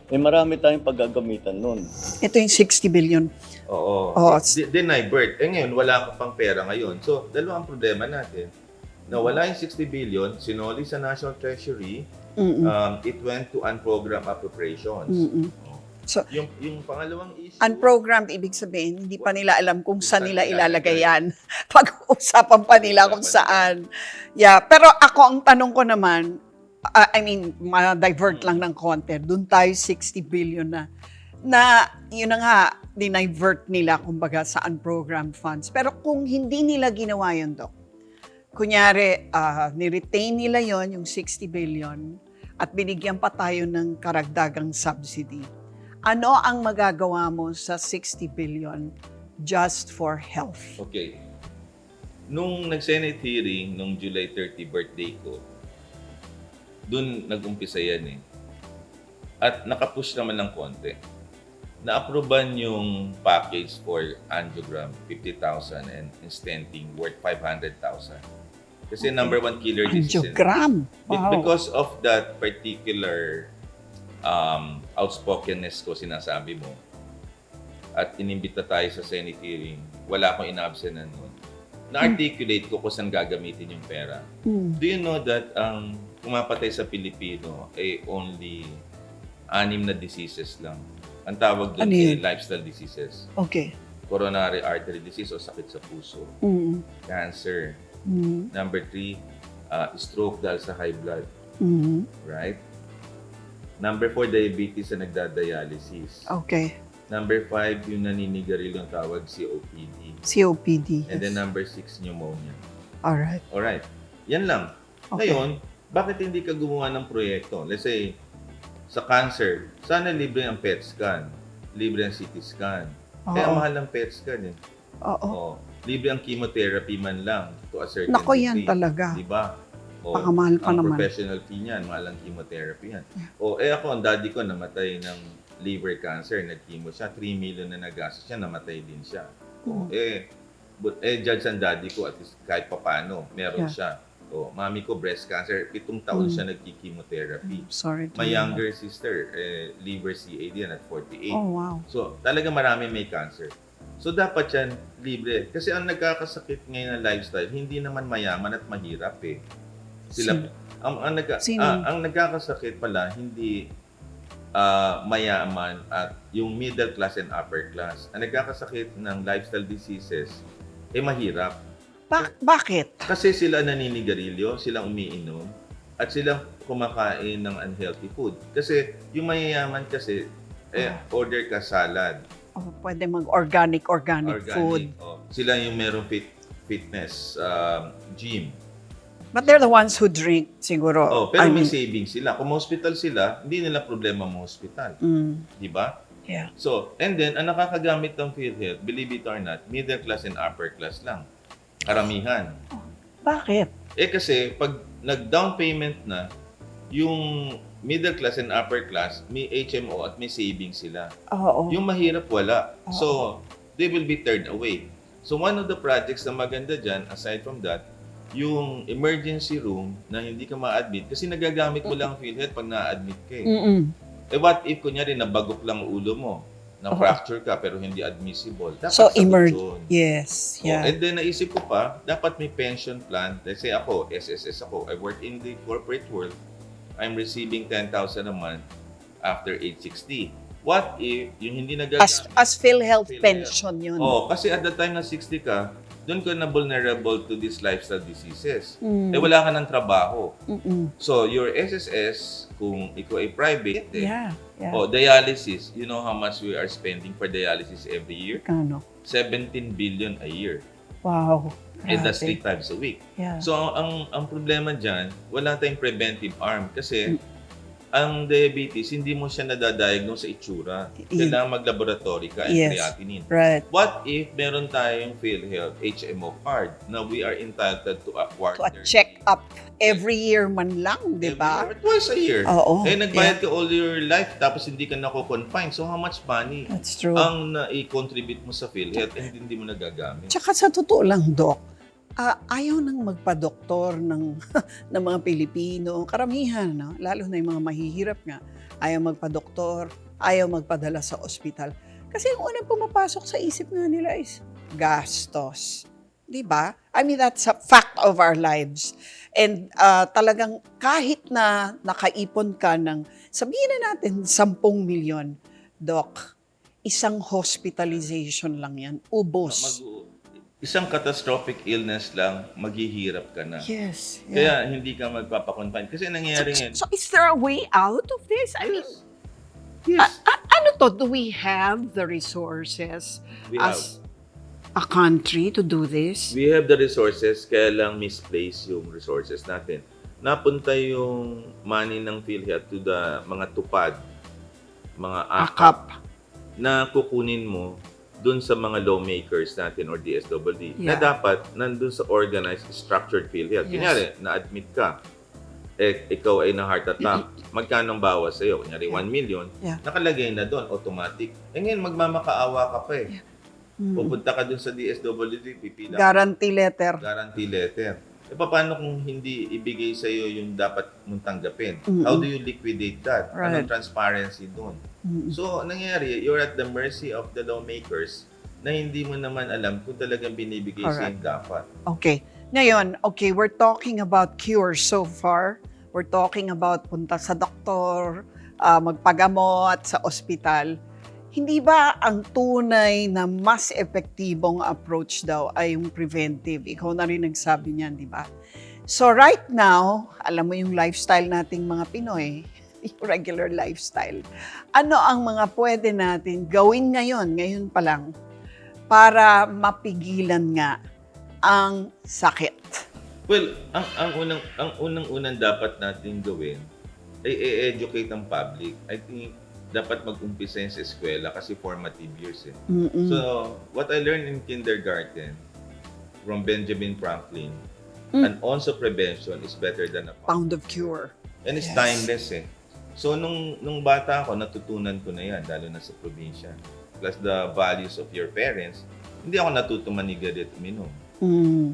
[SPEAKER 4] Marami tayong paggagamitan noon.
[SPEAKER 2] Ito yung 60 billion.
[SPEAKER 1] Oo.
[SPEAKER 2] Oo.
[SPEAKER 1] Divert. Ngayon, wala ka pang pera ngayon. So, dalawang problema natin. Nawala yung 60 billion, sinoli sa National Treasury, it went to unprogrammed appropriations.
[SPEAKER 2] So,
[SPEAKER 1] yung pangalawang issue,
[SPEAKER 2] unprogrammed, ibig sabihin, hindi pa nila alam kung saan nila ilalagay yan. Pag-uusapan pa nila kung saan. Yeah, pero ako, ang tanong ko naman, ma-divert lang ng konti. Doon tayo 60 billion na yun na nga, dinivert nila, kumbaga, sa unprogrammed funds. Pero kung hindi nila ginawa yun, Dok, kunyari, ni-retain nila yon yung 60 billion, at binigyan pa tayo ng karagdagang subsidy, ano ang magagawa mo sa 60 billion just for health?
[SPEAKER 1] okay. Nung nag-Senate hearing, nung July 30 birthday ko, dun nag-umpisa yan eh. At nakapush naman ng konti. Na-approvean yung package for angiogram, 50,000 and stenting worth 500,000. Kasi number one killer disease.
[SPEAKER 2] Angiogram. Wow.
[SPEAKER 1] Because of that particular outspokenness ko, sinasabi mo, at inimbita tayo sa Senate hearing, wala akong inabsenan nun. Na-articulate ko kung saan gagamitin yung pera. Do you know that ang pumapatay sa Pilipino ay only 6 na diseases lang? Ang tawag doon
[SPEAKER 2] Ano
[SPEAKER 1] ay
[SPEAKER 2] yun?
[SPEAKER 1] lifestyle diseases.
[SPEAKER 2] Okay.
[SPEAKER 1] Coronary artery disease o sakit sa puso. Cancer. Number 3, stroke dahil sa high blood. Right? Number 4, diabetes na nagdadialysis.
[SPEAKER 2] Okay.
[SPEAKER 1] Number 5, yung naninigarilyo ang tawag COPD.
[SPEAKER 2] COPD.
[SPEAKER 1] And then number 6, pneumonia.
[SPEAKER 2] Alright.
[SPEAKER 1] Alright. Yan lang.
[SPEAKER 2] Okay.
[SPEAKER 1] Ngayon, bakit hindi ka gumawa ng proyekto? Let's say, sa cancer, sana libre ang PET scan. Libre ang CT scan. Kaya
[SPEAKER 2] Oo.
[SPEAKER 1] mahal ang PET scan eh.
[SPEAKER 2] Oo.
[SPEAKER 1] Oh, libre ang chemotherapy man lang to a certain
[SPEAKER 2] Nako,
[SPEAKER 1] degree.
[SPEAKER 2] yan talaga.
[SPEAKER 1] Di ba? Oh,
[SPEAKER 2] Pakamahal pa
[SPEAKER 1] ang
[SPEAKER 2] naman.
[SPEAKER 1] professional fee niyan, mahal ang chemotherapy yan. Ako, ang daddy ko namatay ng liver cancer, nag-chemo siya, 3 million na nagastos siya, namatay din siya. Judge ang daddy ko, at least kahit papano, meron siya. Mami ko, breast cancer, 7 taon siya nagki-chemotherapy.
[SPEAKER 2] Sorry to
[SPEAKER 1] My
[SPEAKER 2] hear
[SPEAKER 1] younger sister, liver CAD yan at 48.
[SPEAKER 2] that. Oh, wow.
[SPEAKER 1] So, talaga marami may cancer. So, dapat yan libre. Kasi ang nagkakasakit ngayon na lifestyle, hindi naman mayaman at mahirap eh. Sila,
[SPEAKER 2] Sino?
[SPEAKER 1] ang nagkakasakit pala, hindi mayaman at yung middle class and upper class. Ang nagkakasakit ng lifestyle diseases, mahirap.
[SPEAKER 2] Bakit?
[SPEAKER 1] Kasi sila naninigarilyo, sila umiinom, at sila kumakain ng unhealthy food. Kasi yung mayayaman kasi, order ka salad.
[SPEAKER 2] Oh, pwede mag-organic food.
[SPEAKER 1] Sila yung merong fitness, gym.
[SPEAKER 2] But they're the ones who drink, siguro.
[SPEAKER 1] Pero may savings sila. Kung hospital sila, hindi nila problema mo hospital. Di ba?
[SPEAKER 2] Yeah.
[SPEAKER 1] So, and then, ang nakakagamit ng PhilHealth, believe it or not, middle class and upper class lang. Karamihan.
[SPEAKER 2] Bakit?
[SPEAKER 1] Kasi, pag nag-down payment na, yung middle class and upper class, may HMO at may savings sila.
[SPEAKER 2] Oo.
[SPEAKER 1] Yung mahirap, wala. So, they will be turned away. So, one of the projects na maganda dyan, aside from that, yung emergency room na hindi ka ma-admit kasi nagagamit mo lang ang PhilHealth pag na-admit ka eh. What if, kunyari, nabagok lang ulo mo, na-fracture ka pero hindi admissible. Dapat
[SPEAKER 2] So,
[SPEAKER 1] sagot yun.
[SPEAKER 2] yes. Yeah.
[SPEAKER 1] And then, naisip ko pa, dapat may pension plan. Let's say ako, SSS ako, I work in the corporate world, I'm receiving 10,000 a month after age 60. What if yung hindi nagagamit?
[SPEAKER 2] As PhilHealth
[SPEAKER 1] PhilHealth.
[SPEAKER 2] pension yun.
[SPEAKER 1] Kasi at the time na 60 ka, doon ka na vulnerable to these lifestyle diseases. Wala ka ng trabaho. So, your SSS, kung ikaw ay private,
[SPEAKER 2] Yeah.
[SPEAKER 1] dialysis, you know how much we are spending for dialysis every year?
[SPEAKER 2] Kano?
[SPEAKER 1] 17 billion a year.
[SPEAKER 2] Wow.
[SPEAKER 1] And that's
[SPEAKER 2] Grabe.
[SPEAKER 1] 3 times a week.
[SPEAKER 2] Yeah.
[SPEAKER 1] So, ang problema dyan, wala tayong preventive arm kasi ang diabetes, hindi mo siya nadadiagnose sa itsura. Kailangan mag-laboratory ka and
[SPEAKER 2] Yes.
[SPEAKER 1] creatinine.
[SPEAKER 2] Right.
[SPEAKER 1] What if meron tayong PhilHealth HMO card na we are entitled to acquire
[SPEAKER 2] To a check-up every year man lang, di ba?
[SPEAKER 1] Twice a year.
[SPEAKER 2] Oo.
[SPEAKER 1] Nagbayad ka all your life tapos hindi ka nako-confine. So how much money
[SPEAKER 2] That's true.
[SPEAKER 1] ang na-contribute mo sa PhilHealth and hindi mo nagagamit?
[SPEAKER 2] Tsaka sa totoo lang, Doc, ayaw nang magpa-doktor ng mga Pilipino. Karamihan, no? Lalo na yung mga mahihirap nga. Ayaw magpa-doktor, ayaw magpadala sa ospital. Kasi yung unang pumapasok sa isip nga nila is gastos. Di ba? I mean, that's a fact of our lives. And talagang kahit na nakaipon ka ng, sabihin na natin, 10 milyon, Doc, isang hospitalization lang yan. Ubos.
[SPEAKER 1] Isang catastrophic illness lang, maghihirap ka na.
[SPEAKER 2] Yes.
[SPEAKER 1] Kaya hindi ka magpapakonfine. Kasi nangyayari ngayon.
[SPEAKER 2] So is there a way out of this? I mean,
[SPEAKER 1] Yes.
[SPEAKER 2] ano to? Do we have the resources
[SPEAKER 1] We
[SPEAKER 2] as a country to do this?
[SPEAKER 1] We have the resources, kaya lang misplace yung resources natin. Napunta yung money ng PhilHealth to the mga tupad, mga akap,
[SPEAKER 2] Akap.
[SPEAKER 1] na kukunin mo dun sa mga lawmakers natin or DSWD na
[SPEAKER 2] Yeah.
[SPEAKER 1] dapat nandun sa organized, structured PhilHealth.
[SPEAKER 2] Yes.
[SPEAKER 1] Kunyari, na-admit ka, ikaw ay na-heart attack, magkano ang bawas sa'yo? Kunyari, 1 million,
[SPEAKER 2] Yeah.
[SPEAKER 1] nakalagay na doon, automatic. Ngayon, magmamakaawa ka pa eh. Pupunta ka dun sa DSWD, pipila ka.
[SPEAKER 2] Guarantee letter.
[SPEAKER 1] Guarantee letter. Paano kung hindi ibigay sa iyo yung dapat mong tanggapin? How do you liquidate that?
[SPEAKER 2] Right.
[SPEAKER 1] Anong transparency doon? So, nangyayari, you're at the mercy of the lawmakers na hindi mo naman alam kung talagang binibigay sa yung dapat.
[SPEAKER 2] Okay. Ngayon, okay, we're talking about cures so far. We're talking about punta sa doktor, magpagamot sa ospital. Hindi ba ang tunay na mas epektibong approach daw ay yung preventive? Ikaw na rin nagsabi niyan, di ba? So right now, alam mo yung lifestyle nating mga Pinoy, yung regular lifestyle. Ano ang mga pwede natin gawin ngayon pa lang, para mapigilan nga ang sakit?
[SPEAKER 1] Well, ang unang dapat natin gawin ay i-educate ang public. I think dapat mag-umpisa yun sa eskwela kasi formative years eh. So, what I learned in kindergarten from Benjamin Franklin, an ounce of prevention is better than a pound.
[SPEAKER 2] Pound of cure.
[SPEAKER 1] And it's
[SPEAKER 2] Yes.
[SPEAKER 1] timeless eh. So, nung bata ako, natutunan ko na yan, lalo na sa probinsya. Plus the values of your parents, hindi ako natuto manigaret uminom.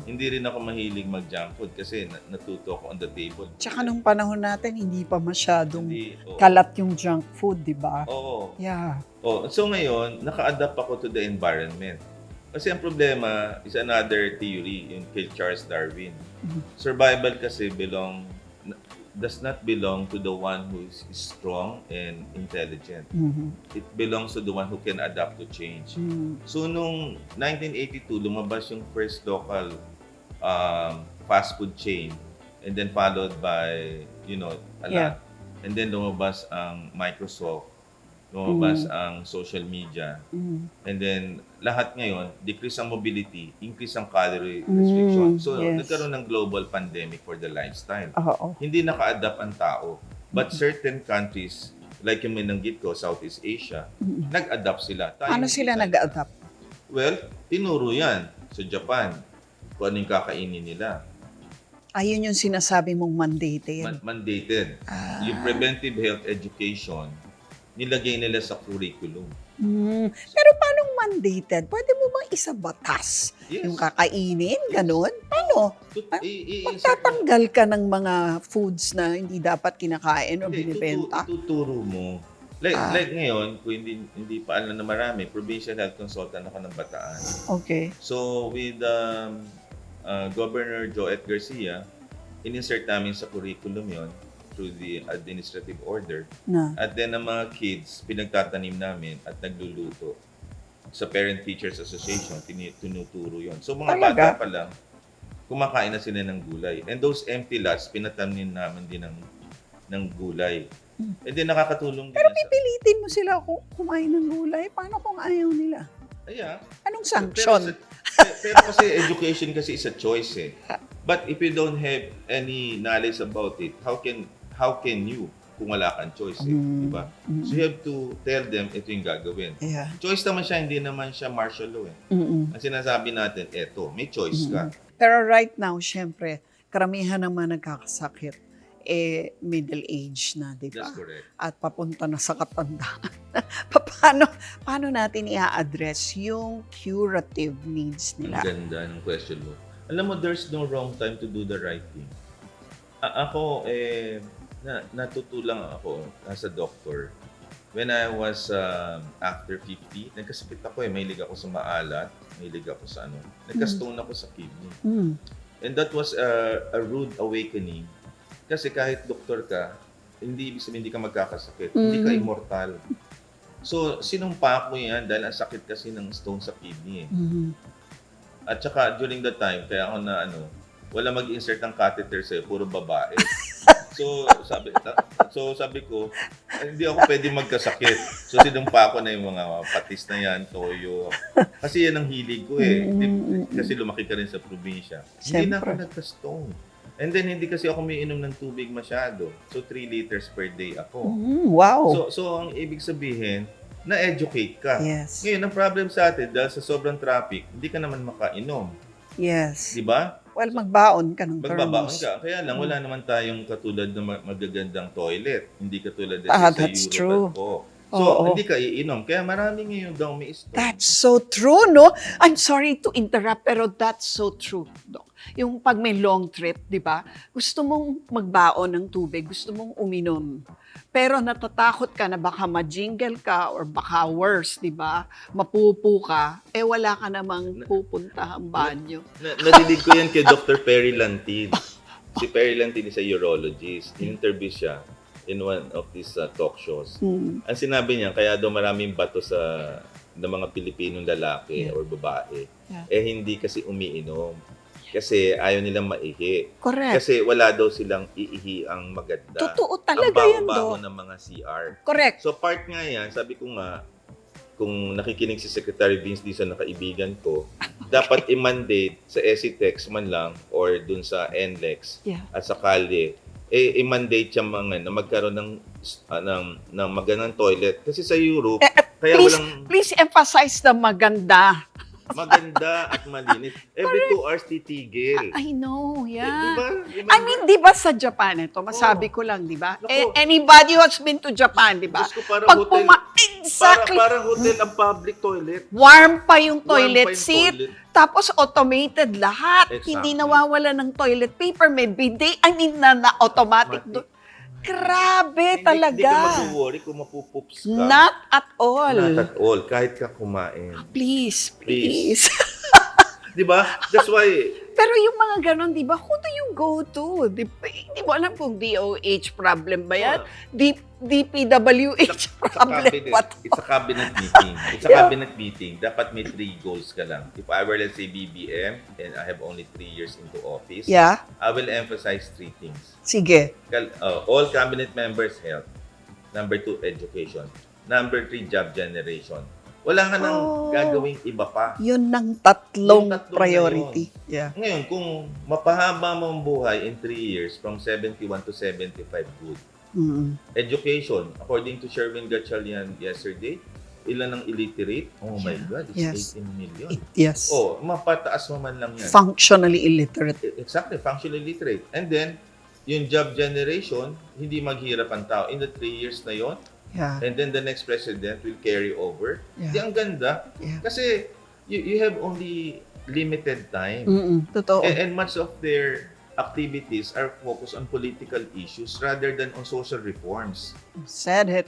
[SPEAKER 1] Hindi rin ako mahilig mag-junk food kasi natuto ako on the table.
[SPEAKER 2] Tsaka nung panahon natin, hindi pa masyadong
[SPEAKER 1] Oo.
[SPEAKER 2] kalat yung junk food, di ba?
[SPEAKER 1] Oo.
[SPEAKER 2] Yeah.
[SPEAKER 1] So ngayon, naka-adapt ako to the environment. Kasi ang problema is another theory, yung kay Charles Darwin. Survival kasi does not belong to the one who is strong and intelligent. It belongs to the one who can adapt to change. So nung 1982, lumabas yung first local fast food chain, and then followed by, a lot. And then lumabas ang Microsoft, lumabas ang social media, and then lahat ngayon, decrease ang mobility, increase ang calorie restriction. So
[SPEAKER 2] yes.
[SPEAKER 1] nagkaroon ng global pandemic for the lifestyle.
[SPEAKER 2] Oo.
[SPEAKER 1] Hindi naka-adapt ang tao. But certain countries, like yung minanggit ko, Southeast Asia, nag-adapt sila. Tayo
[SPEAKER 2] Paano
[SPEAKER 1] hindi
[SPEAKER 2] sila
[SPEAKER 1] tayo.
[SPEAKER 2] nag-adapt?
[SPEAKER 1] Well, tinuro yan sa Japan. Kung ano yung kakainin nila.
[SPEAKER 2] Ayun yung sinasabi mong mandated.
[SPEAKER 1] Mandated. Yung preventive health education, nilagay nila sa curriculum.
[SPEAKER 2] Pero paano mandated? Pwede mo bang isabatas?
[SPEAKER 1] Yes.
[SPEAKER 2] Yung kakainin? Ganon? Paano?
[SPEAKER 1] I-insert
[SPEAKER 2] Magtatanggal ka ng mga foods na hindi dapat kinakain o binibenta?
[SPEAKER 1] Ituturo mo. Like ngayon, kung hindi pa alam na marami, provincial health consultant ako ng Bataan.
[SPEAKER 2] Okay.
[SPEAKER 1] So with Governor Joet Garcia, in-insert namin sa curriculum yon through the administrative order.
[SPEAKER 2] Na.
[SPEAKER 1] At then ang mga kids, pinagtatanim namin at nagluluto. Sa Parent Teachers Association, tinuturo yon. So mga
[SPEAKER 2] Talaga?
[SPEAKER 1] bata pa lang, kumakain na sila ng gulay. And those empty lots, pinatanim namin din ng gulay. And then nakakatulong din.
[SPEAKER 2] Pero pipilitin mo sila kumain ng gulay. Paano kung ayaw nila?
[SPEAKER 1] Yeah.
[SPEAKER 2] Anong sanction?
[SPEAKER 1] Pero kasi education kasi is a choice eh. But if you don't have any knowledge about it, how can you kung wala kang choice eh, di ba? So you have to tell them ito yung gagawin.
[SPEAKER 2] Yeah.
[SPEAKER 1] Choice naman siya, hindi naman siya martial law eh. Ang sinasabi natin, eto, may choice ka.
[SPEAKER 2] Pero right now, syempre, karamihan naman nagkakasakit middle age na, di ba?
[SPEAKER 1] That's correct.
[SPEAKER 2] At papunta na sa katandaan. paano natin i-address yung curative needs
[SPEAKER 1] Ang
[SPEAKER 2] nila?
[SPEAKER 1] ganda ng question mo. Alam mo, there's no wrong time to do the right thing. Ako, natutulang ako as a doctor. When I was after 50, nagkasakit ako mahilig ako sa maalat, mahilig ako sa nagka-stone ako sa kidney. And that was a rude awakening. Kasi kahit doktor ka, hindi ibig sabihin hindi ka magkakasakit, hindi ka immortal. So, sinumpa ko yan dahil ang sakit kasi ng stone sa kidney eh. At saka during that time, kaya ako na wala mag-insert ng catheter sa'yo, puro babae. So sabi ko, hindi ako pwede magkasakit. So sinumpa ko na yung mga patis na yan, toyo. Kasi yan ang hilig ko eh. Kasi lumaki ka rin sa probinsya. Hindi na ako nagka-stone. And then hindi kasi ako umiinom ng tubig masyado. So 3 liters per day ako.
[SPEAKER 2] Wow.
[SPEAKER 1] So ang ibig sabihin, na-educate ka.
[SPEAKER 2] Yes.
[SPEAKER 1] Ngayon, ang problem sa atin, dahil sa sobrang traffic, hindi ka naman makainom.
[SPEAKER 2] Yes.
[SPEAKER 1] Di ba?
[SPEAKER 2] Well, magbaon ka ng
[SPEAKER 1] Magbabaon
[SPEAKER 2] thermos.
[SPEAKER 1] ka. Kaya lang, wala naman tayong katulad ng magagandang toilet. Hindi katulad din
[SPEAKER 2] Ah,
[SPEAKER 1] sa
[SPEAKER 2] that's
[SPEAKER 1] Europe
[SPEAKER 2] true.
[SPEAKER 1] at po. So,
[SPEAKER 2] Oo.
[SPEAKER 1] hindi ka iinom. Kaya marami ngayon daw may stone.
[SPEAKER 2] That's so true, no? I'm sorry to interrupt, pero that's so true, Doc. Yung pag may long trip, di ba? Gusto mong magbaon ng tubig, gusto mong uminom. Pero natatakot ka na baka ma-jingle ka or baka worse, di ba? Mapupo ka, wala ka namang pupuntahang banyo.
[SPEAKER 1] Nadidig ko yan kay Dr. Perry Lantin. Si Perry Lantin is a urologist. In-interview siya in one of these talk shows. Ang sinabi niya, kaya daw maraming bato sa ng mga Pilipinong lalaki or babae, hindi kasi umiinom. Kasi ayaw nilang maihi.
[SPEAKER 2] Correct.
[SPEAKER 1] Kasi wala daw silang iihi ang maganda.
[SPEAKER 2] Totoo talaga
[SPEAKER 1] Ang
[SPEAKER 2] yan,
[SPEAKER 1] baho-baho
[SPEAKER 2] Doc.
[SPEAKER 1] ng mga CR.
[SPEAKER 2] Correct.
[SPEAKER 1] So part nga yan, sabi ko nga, kung nakikinig si Secretary Vince Dizon na kaibigan ko, dapat i-mandate sa SCTEX man lang or dun sa NLEX
[SPEAKER 2] Yeah.
[SPEAKER 1] at sa Kalye, i-mandate siya mga na magkaroon ng magandang toilet. Kasi sa Europe, kaya
[SPEAKER 2] Please emphasize the maganda.
[SPEAKER 1] maganda at malinis. Every 2 hours titigil.
[SPEAKER 2] I know,
[SPEAKER 1] Di
[SPEAKER 2] yeah.
[SPEAKER 1] ba?
[SPEAKER 2] I mean, di ba sa Japan ito, masabi ko lang, di ba?
[SPEAKER 1] Naku.
[SPEAKER 2] Anybody who has been to Japan, di ba?
[SPEAKER 1] Diyos ko, parang
[SPEAKER 2] Pag
[SPEAKER 1] hotel.
[SPEAKER 2] exactly.
[SPEAKER 1] Parang hotel ang public toilet.
[SPEAKER 2] Warm pa yung
[SPEAKER 1] Warm
[SPEAKER 2] toilet
[SPEAKER 1] pa yung
[SPEAKER 2] seat.
[SPEAKER 1] toilet.
[SPEAKER 2] Tapos automated lahat.
[SPEAKER 1] Exactly.
[SPEAKER 2] Hindi nawawala ng toilet paper. May bidet. I mean, na automatic. Grabe
[SPEAKER 1] Hindi ka
[SPEAKER 2] talaga.
[SPEAKER 1] mag-worry kung mapupups ka.
[SPEAKER 2] Not at all.
[SPEAKER 1] Not at all. Kahit ka kumain.
[SPEAKER 2] Please,
[SPEAKER 1] Please.
[SPEAKER 2] please.
[SPEAKER 1] Di ba? That's why,
[SPEAKER 2] Pero yung mga ganon, di ba, who do you go to? Di mo alam kung DOH problem ba yan? DPWH problem ba to?
[SPEAKER 1] It's a cabinet meeting. It's a cabinet meeting. Dapat may 3 goals ka lang. If I were, let's say, BBM, and I have only 3 years into office,
[SPEAKER 2] Yeah?
[SPEAKER 1] I will emphasize 3 things.
[SPEAKER 2] Sige.
[SPEAKER 1] All cabinet members, health. Number 2, education. Number 3, job generation. Wala ka nang gagawing iba pa.
[SPEAKER 2] Yun ng tatlong
[SPEAKER 1] Yung tatlong
[SPEAKER 2] priority.
[SPEAKER 1] na
[SPEAKER 2] Yeah.
[SPEAKER 1] Ngayon, kung mapahaba mo ang buhay in 3 years, from 71 to 75, good.
[SPEAKER 2] Mm.
[SPEAKER 1] Education, according to Sherwin Gatchalian yesterday, ilan ang illiterate? Oh my God, it's
[SPEAKER 2] Yes.
[SPEAKER 1] 18 million.
[SPEAKER 2] Yes.
[SPEAKER 1] Oh, mapataas mo man lang yan.
[SPEAKER 2] Functionally illiterate.
[SPEAKER 1] Exactly, functionally literate. And then, yung job generation, hindi maghirap ang tao. In the 3 years na yon,
[SPEAKER 2] Yeah.
[SPEAKER 1] and then the next president will carry over.
[SPEAKER 2] Yeah.
[SPEAKER 1] Di ang ganda.
[SPEAKER 2] Yeah.
[SPEAKER 1] Kasi you have only limited time.
[SPEAKER 2] Totoo.
[SPEAKER 1] And much of their activities are focused on political issues rather than on social reforms.
[SPEAKER 2] Said it.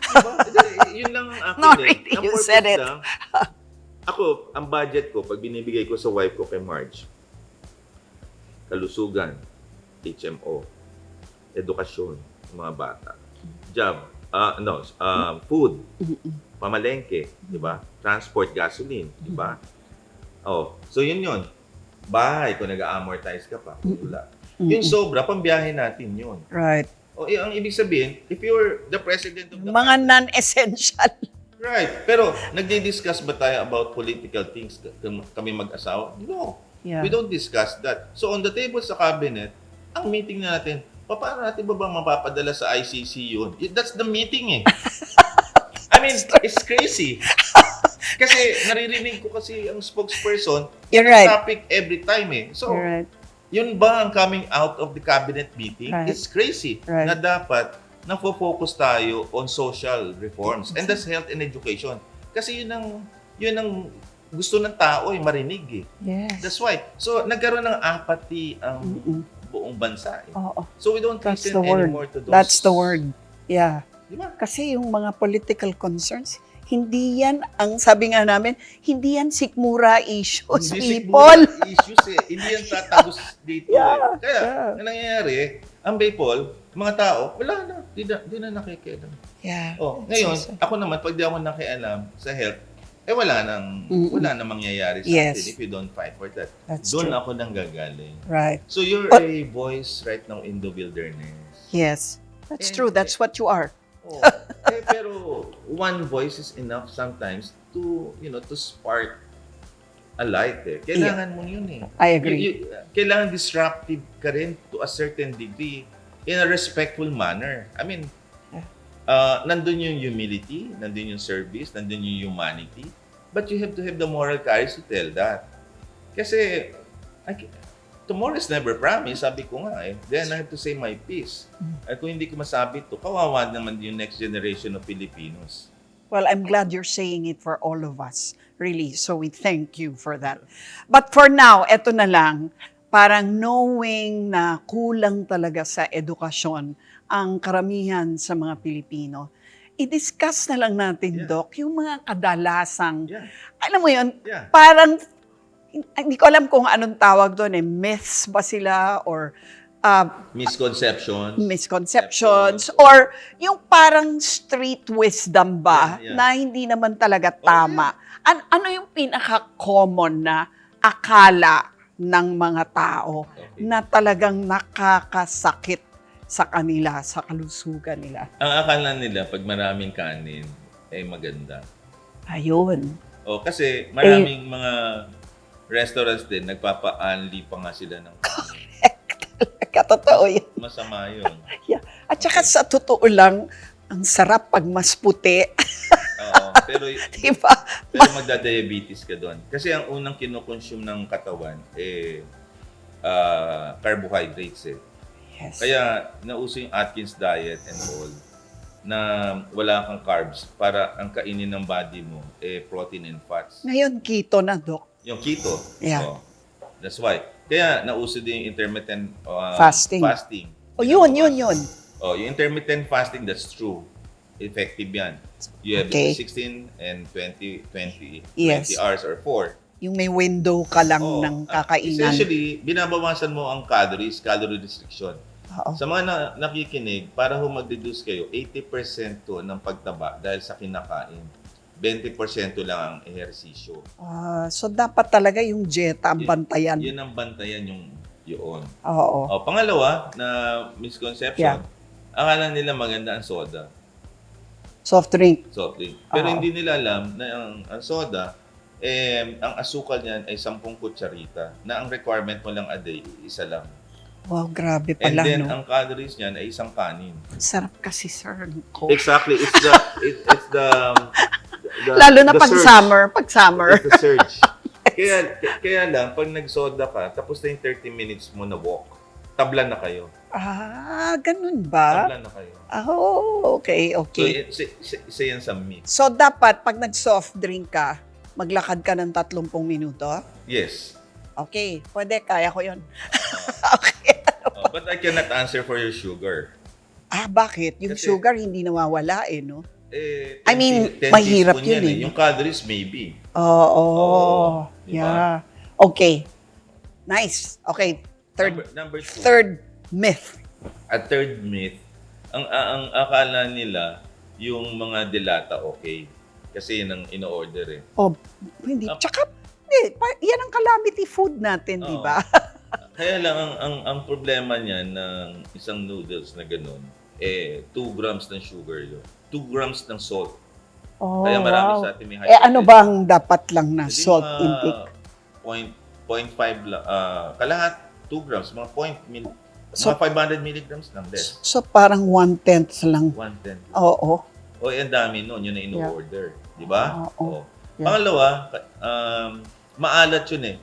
[SPEAKER 1] Diba? Yun lang ang akin
[SPEAKER 2] No,
[SPEAKER 1] eh.
[SPEAKER 2] really,
[SPEAKER 1] Ang
[SPEAKER 2] you
[SPEAKER 1] purpose
[SPEAKER 2] said it.
[SPEAKER 1] lang, ako, ang budget ko, pag binibigay ko sa wife ko kay Marge, kalusugan, HMO, edukasyon, mga bata, job, food, pamalengke, di ba? Transport, gasoline, di ba? Oh, so yun. Bahay, kung nag-amortize ka pa, wala. Yung sobra, pambiyahe natin yun.
[SPEAKER 2] Right.
[SPEAKER 1] O, ang ibig sabihin, if you're the president of the
[SPEAKER 2] Mga non-essential.
[SPEAKER 1] right, pero nagdi-discuss ba tayo about political things kami mag-asawa? No.
[SPEAKER 2] Yeah.
[SPEAKER 1] We don't discuss that. So on the table sa cabinet, ang meeting natin, paano natin ba mapapadala sa ICC yun? That's the meeting eh. I mean, it's crazy. Kasi naririnig ko kasi ang spokesperson,
[SPEAKER 2] You're right.
[SPEAKER 1] topic every time eh. So,
[SPEAKER 2] You're right.
[SPEAKER 1] yun ba ang coming out of the cabinet meeting?
[SPEAKER 2] Right.
[SPEAKER 1] It's crazy
[SPEAKER 2] Right.
[SPEAKER 1] na dapat nafo-focus tayo on social reforms. And that's health and education. Kasi yun ang gusto ng tao marinig eh.
[SPEAKER 2] Yes.
[SPEAKER 1] That's why. So, nagkaroon ng apathy ang buong bansa eh.
[SPEAKER 2] Oo.
[SPEAKER 1] So, we don't
[SPEAKER 2] That's
[SPEAKER 1] listen
[SPEAKER 2] the word.
[SPEAKER 1] anymore to those.
[SPEAKER 2] That's the word. Yeah.
[SPEAKER 1] Di ba?
[SPEAKER 2] Kasi yung mga political concerns, hindi yan, ang sabi nga namin, hindi yan sikmura issues,
[SPEAKER 1] Hindi
[SPEAKER 2] people.
[SPEAKER 1] siguro issues eh. Hindi yan tatagos dito
[SPEAKER 2] Yeah,
[SPEAKER 1] eh. Kaya,
[SPEAKER 2] yeah.
[SPEAKER 1] ang nangyayari, ang Baypol, mga tao, wala na. Di na nakikialam.
[SPEAKER 2] Yeah.
[SPEAKER 1] Oh, ngayon,
[SPEAKER 2] So sad.
[SPEAKER 1] ako naman, pag di ako nakialam sa health, wala nang mangyayari sa
[SPEAKER 2] Yes.
[SPEAKER 1] atin if you don't fight for that.
[SPEAKER 2] That's
[SPEAKER 1] Doon
[SPEAKER 2] true.
[SPEAKER 1] ako nang gagaling.
[SPEAKER 2] Right.
[SPEAKER 1] So you're
[SPEAKER 2] But-
[SPEAKER 1] a voice right now in the wilderness.
[SPEAKER 2] Yes. That's
[SPEAKER 1] And-
[SPEAKER 2] true. That's what you are.
[SPEAKER 1] Oh, pero one voice is enough sometimes to, to spark a light eh. Kailangan mo yun eh.
[SPEAKER 2] I agree.
[SPEAKER 1] Kailangan disruptive ka rin to a certain degree in a respectful manner. I mean, nandun yung humility, nandun yung service, nandun yung humanity. But you have to have the moral courage to tell that. Kasi, tomorrow is never promised, sabi ko nga eh. Then I have to say my piece. At kung hindi ko masabi ito, kawawa naman yung next generation of Filipinos.
[SPEAKER 2] Well, I'm glad you're saying it for all of us, really. So we thank you for that. But for now, eto na lang, parang knowing na kulang talaga sa edukasyon ang karamihan sa mga Pilipino, i-discuss na lang natin,
[SPEAKER 1] Yeah.
[SPEAKER 2] Doc, yung mga kadalasang,
[SPEAKER 1] Yeah.
[SPEAKER 2] alam mo yun,
[SPEAKER 1] Yeah.
[SPEAKER 2] parang, hindi ko alam kung anong tawag doon, myths ba sila or misconceptions or yung parang street wisdom ba
[SPEAKER 1] Yeah, yeah.
[SPEAKER 2] na hindi naman talaga tama. Ano yung pinaka-common na akala ng mga tao
[SPEAKER 1] Okay.
[SPEAKER 2] na talagang nakakasakit sa kanila, sa kalusugan nila?
[SPEAKER 1] Ang akala nila, pag maraming kanin, ay maganda.
[SPEAKER 2] Ayun.
[SPEAKER 1] O, kasi maraming mga restaurants din, nagpapa-unli pa nga sila ng kanin.
[SPEAKER 2] Katotoo yan.
[SPEAKER 1] Masama yun.
[SPEAKER 2] Yeah. At saka sa totoo lang, ang sarap pag mas puti.
[SPEAKER 1] Oo, pero,
[SPEAKER 2] Diba?
[SPEAKER 1] pero magda-diabetes ka doon. Kasi ang unang kinoconsume ng katawan, carbohydrates eh.
[SPEAKER 2] Yes.
[SPEAKER 1] Kaya nauso yung Atkins diet and all na wala kang carbs para ang kainin ng body mo protein and fats.
[SPEAKER 2] Ngayon, keto na, Doc.
[SPEAKER 1] Yung keto.
[SPEAKER 2] Yeah.
[SPEAKER 1] Oh, that's why. Kaya nauso din yung intermittent
[SPEAKER 2] Fasting. O yun.
[SPEAKER 1] Oh, yung intermittent fasting, that's true. Effective yan. You have
[SPEAKER 2] Okay.
[SPEAKER 1] 16 and 20
[SPEAKER 2] Yes.
[SPEAKER 1] hours or 4.
[SPEAKER 2] Yung may window ka lang
[SPEAKER 1] Oo.
[SPEAKER 2] ng kakainan.
[SPEAKER 1] Essentially, binabawasan mo ang calories, calorie restriction.
[SPEAKER 2] Oo.
[SPEAKER 1] Sa mga nakikinig, para mag-reduce kayo, 80% to ng pagtaba dahil sa kinakain. 20% lang ang ehersisyo.
[SPEAKER 2] So dapat talaga yung dieta ang bantayan.
[SPEAKER 1] Yun ang bantayan yun.
[SPEAKER 2] Oo.
[SPEAKER 1] O, pangalawa na misconception,
[SPEAKER 2] Yeah.
[SPEAKER 1] akala nila maganda ang soda,
[SPEAKER 2] Soft drink.
[SPEAKER 1] soft drink. Pero
[SPEAKER 2] Oo.
[SPEAKER 1] hindi nila alam na ang soda, ang asukal niyan ay 10 kutsarita na ang requirement mo lang a day, isa lang.
[SPEAKER 2] Wow, grabe
[SPEAKER 1] And
[SPEAKER 2] pala,
[SPEAKER 1] then,
[SPEAKER 2] no?
[SPEAKER 1] ang calories niyan ay isang kanin.
[SPEAKER 2] Sarap kasi, sir. ng Coke.
[SPEAKER 1] Exactly. It's the
[SPEAKER 2] Lalo na
[SPEAKER 1] the
[SPEAKER 2] pag
[SPEAKER 1] surge.
[SPEAKER 2] summer. Pag summer.
[SPEAKER 1] It's the surge. Kaya lang, pag nagsoda ka, tapos na yung 30 minutes mo na walk, tabla na kayo.
[SPEAKER 2] Ganun ba?
[SPEAKER 1] Tabla na kayo.
[SPEAKER 2] Okay.
[SPEAKER 1] So, isa yan sa myth.
[SPEAKER 2] So, dapat, pag nag-soft drink ka, maglakad ka ng 30 minuto?
[SPEAKER 1] Yes.
[SPEAKER 2] Okay, pwede. Kaya ko yun. Okay.
[SPEAKER 1] But I cannot answer for your sugar.
[SPEAKER 2] Bakit? Yung
[SPEAKER 1] Kasi-
[SPEAKER 2] sugar hindi nawawala no?
[SPEAKER 1] 10
[SPEAKER 2] I mean,
[SPEAKER 1] 10
[SPEAKER 2] mahirap
[SPEAKER 1] teaspoon
[SPEAKER 2] yun
[SPEAKER 1] yan
[SPEAKER 2] eh.
[SPEAKER 1] Yung calories, maybe.
[SPEAKER 2] Oo.
[SPEAKER 1] Diba?
[SPEAKER 2] Yeah. Okay. Nice. Okay.
[SPEAKER 1] Number 2.
[SPEAKER 2] Third myth.
[SPEAKER 1] At third myth, ang akala nila, yung mga delata okay. Kasi yun ang ino-order eh.
[SPEAKER 2] Hindi.
[SPEAKER 1] Ah.
[SPEAKER 2] Tsaka, yan ang calamity food natin, di
[SPEAKER 1] Oo.
[SPEAKER 2] ba?
[SPEAKER 1] Kaya lang, ang problema niyan ng isang noodles na ganun, 2 grams ng sugar yun. 2 grams ng salt. Kaya marami sa atin may
[SPEAKER 2] Ano ba ang dapat lang na
[SPEAKER 1] Hindi
[SPEAKER 2] salt
[SPEAKER 1] mga
[SPEAKER 2] intake?
[SPEAKER 1] 0.5 lang, kalahat 2 grams, mga
[SPEAKER 2] So-
[SPEAKER 1] mga 500 milligrams lang, less.
[SPEAKER 2] So, parang 1/10 lang.
[SPEAKER 1] 110.
[SPEAKER 2] Oo.
[SPEAKER 1] Ang dami nun, yun na ino-order. Di ba?
[SPEAKER 2] Oo. Yeah.
[SPEAKER 1] Pangalawa, maalat yun eh.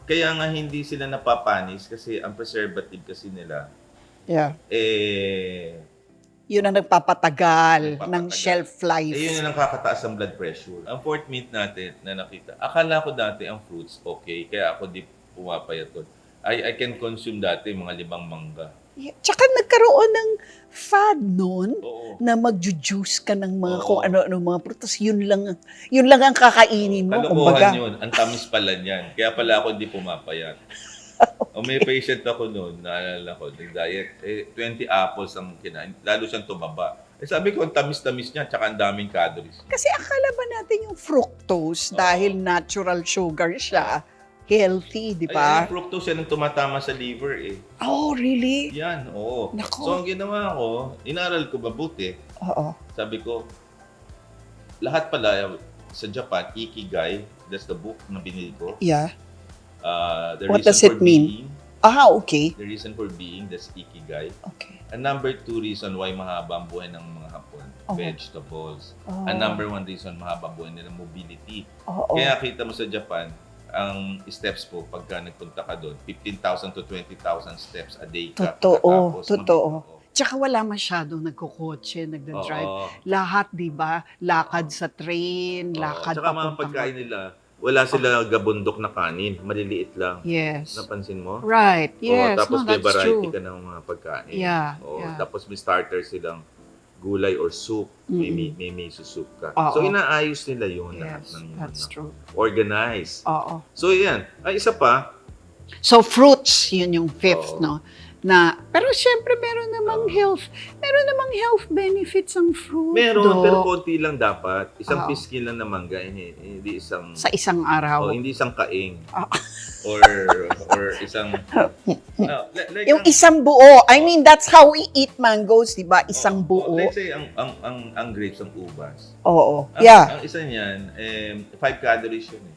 [SPEAKER 1] Kaya nga hindi sila napapanis kasi ang preservative kasi nila,
[SPEAKER 2] Yeah. Yun ang nagpapatagal ng
[SPEAKER 1] Nagpapatagal.
[SPEAKER 2] shelf life.
[SPEAKER 1] yun ang nakakataas ang blood pressure. Ang fourth myth natin na nakita, akala ko dati ang fruits okay, kaya ako di pumapayat doon. I can consume dati mga 5 mangga.
[SPEAKER 2] Yeah. Tsaka nagkaroon ng fad noon
[SPEAKER 1] Oo.
[SPEAKER 2] na magju-juice ka ng mga
[SPEAKER 1] Oo.
[SPEAKER 2] kung ano-ano mga prutas. Yun lang ang kakainin mo.
[SPEAKER 1] Kalokohan
[SPEAKER 2] Kumbaga,
[SPEAKER 1] yun. Ang tamis pala niyan. Kaya pala ako di pumapayat. May patient ako noon, naalala ko, nag-diet, 20 apples ang kinain. Lalo siyang tumaba. Sabi ko, ang tamis-tamis niya, tsaka ang daming calories.
[SPEAKER 2] kasi akala ba natin yung fructose,
[SPEAKER 1] Oo.
[SPEAKER 2] dahil natural sugar siya, healthy, di
[SPEAKER 1] Ay,
[SPEAKER 2] ba?
[SPEAKER 1] yung fructose yan ang tumatama sa liver eh.
[SPEAKER 2] Oh, really?
[SPEAKER 1] Yan, oo.
[SPEAKER 2] Nako.
[SPEAKER 1] So, ang ginawa ko, inaral ko mabuti.
[SPEAKER 2] Oo.
[SPEAKER 1] Sabi ko, lahat pala sa Japan, Ikigai, that's the book na binili ko.
[SPEAKER 2] Yeah.
[SPEAKER 1] The
[SPEAKER 2] What
[SPEAKER 1] reason
[SPEAKER 2] does it
[SPEAKER 1] for
[SPEAKER 2] mean?
[SPEAKER 1] being,
[SPEAKER 2] Okay.
[SPEAKER 1] The reason for being, that's ikigai.
[SPEAKER 2] Okay.
[SPEAKER 1] And number 2 reason why mahaba ang buhay ng mga Hapon, vegetables. And number 1 reason mahaba ang buhay nila, mobility.
[SPEAKER 2] Oo.
[SPEAKER 1] Kaya kita mo sa Japan, ang steps po pagka nagpunta ka doon, 15,000 to 20,000 steps a day ka.
[SPEAKER 2] Totoo,
[SPEAKER 1] Pagkatapos
[SPEAKER 2] totoo.
[SPEAKER 1] mag-
[SPEAKER 2] Tsaka wala masyadong nagkukotse, nagda-drive.
[SPEAKER 1] Oo.
[SPEAKER 2] Lahat, di ba? Lakad sa train, lakad
[SPEAKER 1] Tsaka mga
[SPEAKER 2] papuntang-
[SPEAKER 1] pagkain nila, wala sila gabundok na kanin, maliliit lang.
[SPEAKER 2] Yes.
[SPEAKER 1] Napansin mo?
[SPEAKER 2] Right.
[SPEAKER 1] Oo,
[SPEAKER 2] Yes.
[SPEAKER 1] tapos
[SPEAKER 2] No,
[SPEAKER 1] may
[SPEAKER 2] that's
[SPEAKER 1] variety
[SPEAKER 2] true.
[SPEAKER 1] ka ng mga pagkain.
[SPEAKER 2] Yeah,
[SPEAKER 1] Oo,
[SPEAKER 2] yeah.
[SPEAKER 1] Tapos may starter silang gulay or soup. May miso soup ka.
[SPEAKER 2] Oo.
[SPEAKER 1] So inaayos nila yun lahat
[SPEAKER 2] Yes,
[SPEAKER 1] ng
[SPEAKER 2] that's true.
[SPEAKER 1] organized.
[SPEAKER 2] Oo.
[SPEAKER 1] So yan. Ay, isa pa,
[SPEAKER 2] So fruits, yun yung fifth,
[SPEAKER 1] Oo.
[SPEAKER 2] no? Na, pero syempre meron namang health benefits ang fruit.
[SPEAKER 1] meron,
[SPEAKER 2] Doc.
[SPEAKER 1] pero konti lang dapat. Isang
[SPEAKER 2] Oo.
[SPEAKER 1] piskin lang na mangga, hindi isang,
[SPEAKER 2] Sa isang araw.
[SPEAKER 1] hindi isang kaing.
[SPEAKER 2] Ah.
[SPEAKER 1] Or isang, like,
[SPEAKER 2] Yung isang buo. I mean, that's how we eat mangoes, di ba? Isang buo.
[SPEAKER 1] Let's say, ang grapes, ang ubas.
[SPEAKER 2] Oo.
[SPEAKER 1] Ang,
[SPEAKER 2] Yeah.
[SPEAKER 1] ang isa niyan, 5 calories yun eh.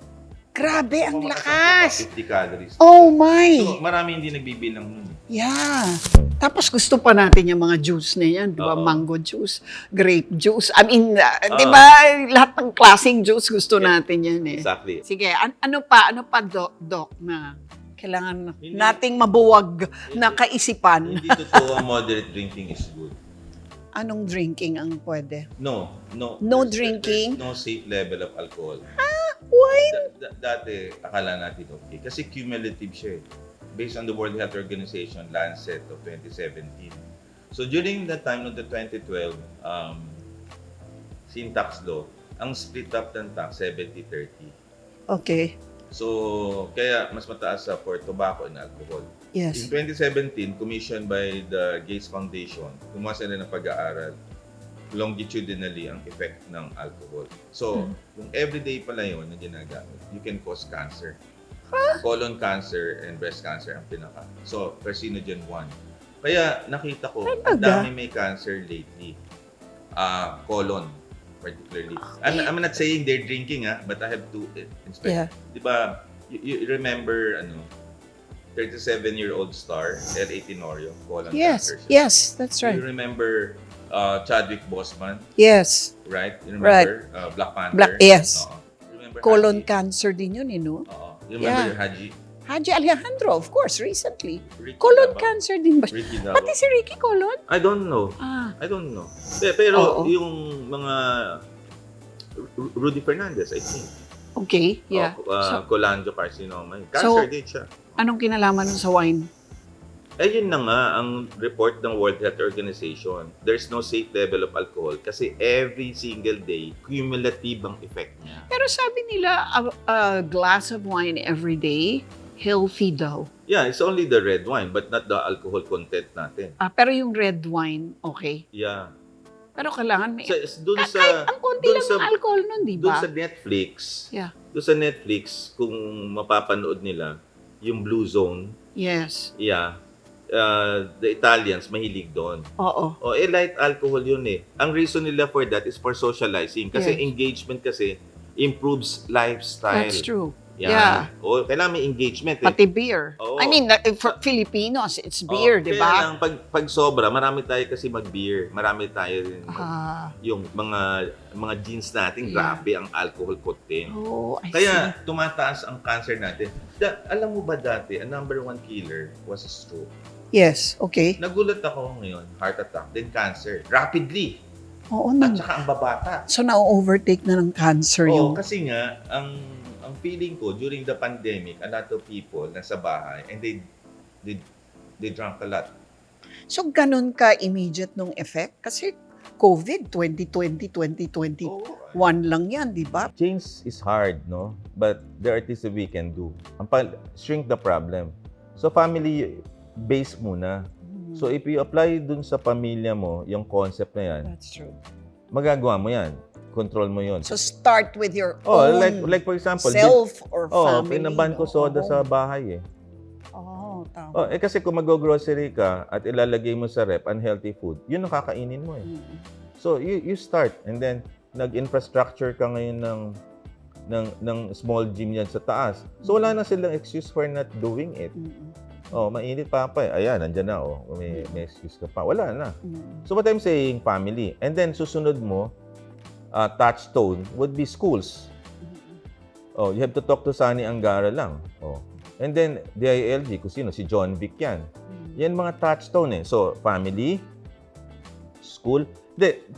[SPEAKER 2] Grabe, ang
[SPEAKER 1] Kung
[SPEAKER 2] lakas.
[SPEAKER 1] 50 calories.
[SPEAKER 2] Oh my.
[SPEAKER 1] So, marami hindi nagbibilang nun.
[SPEAKER 2] Yeah. Tapos gusto pa natin yung mga juice na yan, di ba?
[SPEAKER 1] Oo.
[SPEAKER 2] Mango juice, grape juice. I mean, di
[SPEAKER 1] Oo.
[SPEAKER 2] ba? Lahat ng klaseng juice gusto natin yan eh.
[SPEAKER 1] Exactly.
[SPEAKER 2] Sige, ano pa, Doc, na kailangan
[SPEAKER 1] Hindi-
[SPEAKER 2] nating mabuwag na kaisipan?
[SPEAKER 1] Hindi totoo ang moderate drinking is good.
[SPEAKER 2] Anong drinking ang pwede?
[SPEAKER 1] No.
[SPEAKER 2] No
[SPEAKER 1] There's-
[SPEAKER 2] drinking?
[SPEAKER 1] There's no safe level of alcohol.
[SPEAKER 2] Why?
[SPEAKER 1] Dati, akala natin okay. Kasi cumulative siya eh. Based on the World Health Organization Lancet of 2017. So during the time of the 2012 sin tax law, ang split up ng tax 70-30.
[SPEAKER 2] Okay.
[SPEAKER 1] So kaya mas mataas sa for tobacco and alcohol. In
[SPEAKER 2] Yes.
[SPEAKER 1] 2017, commissioned by the Gates Foundation, gumawa sila ng pag-aaral longitudinally ang effect ng alcohol. So, kung everyday pala yun na ginagamit, you can cause cancer. Colon cancer and breast cancer ang pinaka. So, carcinogen 1. Kaya nakita ko, ang
[SPEAKER 2] Talaga?
[SPEAKER 1] dami may cancer lately. Colon, particularly. I'm not saying they're drinking, but I have to inspect.
[SPEAKER 2] Yeah.
[SPEAKER 1] Di ba, you remember, 37-year-old star, L.A. Tenorio, colon
[SPEAKER 2] Yes.
[SPEAKER 1] cancer.
[SPEAKER 2] Yes, that's
[SPEAKER 1] You
[SPEAKER 2] right.
[SPEAKER 1] remember Chadwick Boseman,
[SPEAKER 2] Yes.
[SPEAKER 1] right? You remember Black Panther?
[SPEAKER 2] Yes.
[SPEAKER 1] Oo. Remember
[SPEAKER 2] Colon
[SPEAKER 1] Haji?
[SPEAKER 2] cancer din yun, no?
[SPEAKER 1] Oo. You remember
[SPEAKER 2] Yeah.
[SPEAKER 1] Haji?
[SPEAKER 2] Haji Alejandro, of course, recently.
[SPEAKER 1] Ricky
[SPEAKER 2] Colon
[SPEAKER 1] Davao?
[SPEAKER 2] cancer din ba?
[SPEAKER 1] Ricky Davao?
[SPEAKER 2] Pati si Ricky Colon?
[SPEAKER 1] I don't know. I don't know. Pero
[SPEAKER 2] Oo.
[SPEAKER 1] yung mga Rudy Fernandez, I think.
[SPEAKER 2] Okay, yeah.
[SPEAKER 1] Cholangiocarcinoma.
[SPEAKER 2] So-
[SPEAKER 1] Cancer din siya.
[SPEAKER 2] Anong kinalaman nun sa wine?
[SPEAKER 1] Yun na nga ang report ng World Health Organization. There's no safe level of alcohol kasi every single day, cumulative ang effect niya.
[SPEAKER 2] Pero sabi nila, a glass of wine every day, healthy daw.
[SPEAKER 1] Yeah, it's only the red wine but not the alcohol content natin.
[SPEAKER 2] Pero yung red wine, okay.
[SPEAKER 1] Yeah.
[SPEAKER 2] Pero kailangan may...
[SPEAKER 1] Dun sa
[SPEAKER 2] kahit ang konti
[SPEAKER 1] dun
[SPEAKER 2] lang
[SPEAKER 1] sa-
[SPEAKER 2] ng alcohol nun, di
[SPEAKER 1] Doon
[SPEAKER 2] ba?
[SPEAKER 1] sa Netflix,
[SPEAKER 2] Yeah.
[SPEAKER 1] doon sa Netflix, kung mapapanood nila, yung Blue Zone,
[SPEAKER 2] Yes.
[SPEAKER 1] yeah, the Italians, mahilig doon.
[SPEAKER 2] Oo.
[SPEAKER 1] Light alcohol yun eh. Ang reason nila for that is for socializing. Kasi
[SPEAKER 2] Yes.
[SPEAKER 1] engagement kasi improves lifestyle.
[SPEAKER 2] That's true.
[SPEAKER 1] Yan.
[SPEAKER 2] Yeah.
[SPEAKER 1] Kailangan may engagement eh.
[SPEAKER 2] Pati beer.
[SPEAKER 1] Oo.
[SPEAKER 2] I mean, for Filipinos, it's beer, di
[SPEAKER 1] Kaya
[SPEAKER 2] ba?
[SPEAKER 1] lang, pag sobra, marami tayo kasi mag-beer. Marami tayo rin yung mga genes natin,
[SPEAKER 2] Yeah.
[SPEAKER 1] grabe ang alcohol content.
[SPEAKER 2] Oh, I see.
[SPEAKER 1] Kaya tumataas ang cancer natin. Alam mo ba dati, ang number 1 killer was a stroke.
[SPEAKER 2] Yes, okay.
[SPEAKER 1] Nagulat ako ngayon, heart attack, then cancer. Rapidly.
[SPEAKER 2] Oo,
[SPEAKER 1] At saka ang babata.
[SPEAKER 2] so na-overtake na ng cancer
[SPEAKER 1] Oo,
[SPEAKER 2] yung...
[SPEAKER 1] kasi nga, ang feeling ko, during the pandemic, a lot of people nasa bahay and they drank a lot.
[SPEAKER 2] So, ganun ka-immediate nung effect? Kasi COVID, 2020, 2021 lang yan, di ba?
[SPEAKER 1] Change is hard, no? But there are things that we can do. Shrink the problem. So, family-based muna. So, if you apply dun sa pamilya mo, yung concept na yan,
[SPEAKER 2] That's true.
[SPEAKER 1] magagawa mo yan. Control mo yun.
[SPEAKER 2] So, start with your own
[SPEAKER 1] like for example,
[SPEAKER 2] self or family.
[SPEAKER 1] pinaban ko soda sa bahay eh.
[SPEAKER 2] Tama.
[SPEAKER 1] Kasi kung mag-grocery ka at ilalagay mo sa rep unhealthy food, yun ang kakainin mo eh. So, you start and then nag-infrastructure ka ngayon ng small gym yan sa taas. So, wala na silang excuse for not doing it. Oh, mainit pa eh. Ayan, nandyan na oh. May excuse ka pa. Wala na. So what I'm saying, family. And then susunod mo, touchstone would be schools. Oh, you have to talk to Sani Angara lang. Oh. And then DILG, kung sino, si John Vic yan. Yan mga touchstone eh. So, family, school.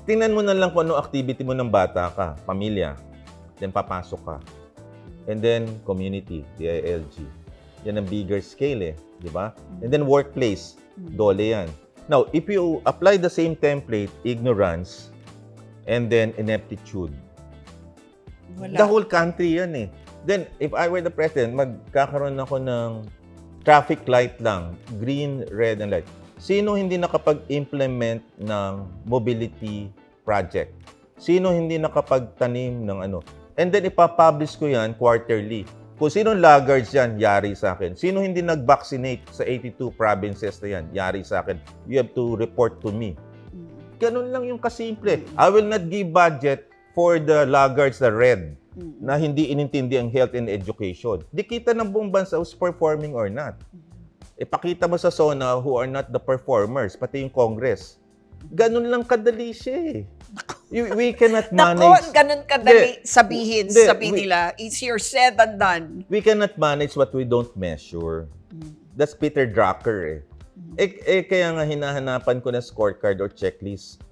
[SPEAKER 1] Tingnan mo na lang kung ano activity mo ng bata ka, pamilya. Then papasok ka. And then community, DILG. Yan ang bigger scale eh, di ba? And then workplace, dole yan. Now, if you apply the same template, ignorance, and then ineptitude, the whole country yan eh. Then, if I were the president, magkakaroon ako ng traffic light lang, green, red, and light. Sino hindi nakapag-implement ng mobility project? Sino hindi nakapagtanim ng ano? And then, ipapublish ko yan quarterly. Kung sinong laggards yan, yari sa akin. Sino hindi nag-vaccinate sa 82 provinces na yan, yari sa akin. You have to report to me. Ganun lang yung kasimple. I will not give budget for the laggards, the red, na hindi inintindi ang health and education. Di kita ng buong bansa who's performing or not. Ipakita mo sa SONA who are not the performers, pati yung Congress. Ganun lang kadali siya eh. We cannot manage.
[SPEAKER 2] Nako, ganun kadali sabihin nila. Easier said than done.
[SPEAKER 1] We cannot manage what we don't measure. That's Peter Drucker eh. Kaya nga hinahanapan ko na scorecard or checklist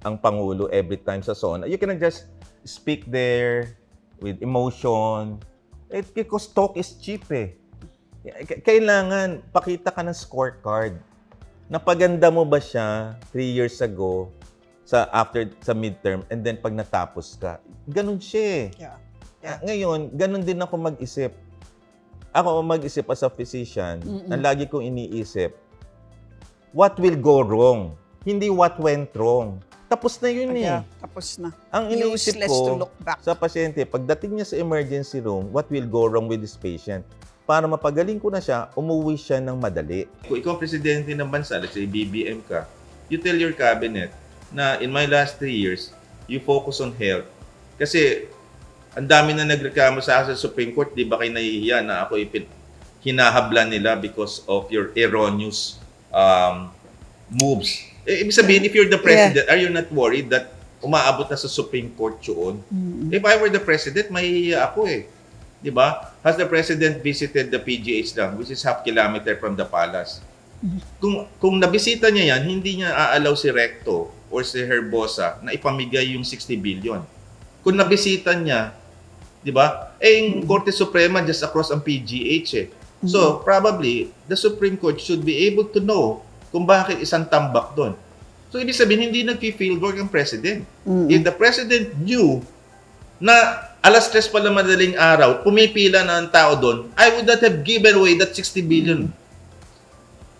[SPEAKER 1] ang Pangulo every time sa SONA. You cannot just speak there with emotion. Because talk is cheap eh. Kailangan pakita ka ng scorecard. Napaganda mo ba siya 3 years ago sa midterm and then pag natapos ka? Ganun siya eh.
[SPEAKER 2] Yeah.
[SPEAKER 1] Ngayon, ganun din ako mag-isip. Ako mag-isip as a physician, ang lagi kong iniisip, what will go wrong? Hindi what went wrong. Tapos na yun eh.
[SPEAKER 2] Yeah, tapos na.
[SPEAKER 1] Ang iniisip
[SPEAKER 2] Useless to
[SPEAKER 1] ko
[SPEAKER 2] look back.
[SPEAKER 1] sa pasyente, pagdating niya sa emergency room, what will go wrong with this patient? Para mapagaling ko na siya, umuwi siya ng madali. Kung ikaw presidente ng bansa, let's say BBM ka, you tell your cabinet na in my last 3 years, you focus on health. Kasi ang dami na nagreklamo sa akin sa Supreme Court, di ba kayo nahihiya na ako hinahablan nila because of your erroneous moves. Ibig sabihin, if you're the president, are you not worried that umaabot na sa Supreme Court yun? If I were the president, mahihiya ako eh. Di ba? Has the president visited the PGH lang, which is half kilometer from the palace? Kung nabisita niya yan, hindi niya aalaw si Recto or si Herbosa na ipamigay yung 60 billion. Kung nabisita niya, di ba? Yung Korte Suprema just across ang PGH eh. So, probably, the Supreme Court should be able to know kung bakit isang tambak doon. So, ibig sabihin, hindi nag-field work ang president. If the president knew na alas 3 pala madaling araw, pumipila na ang tao doon, I would not have given away that 60 billion.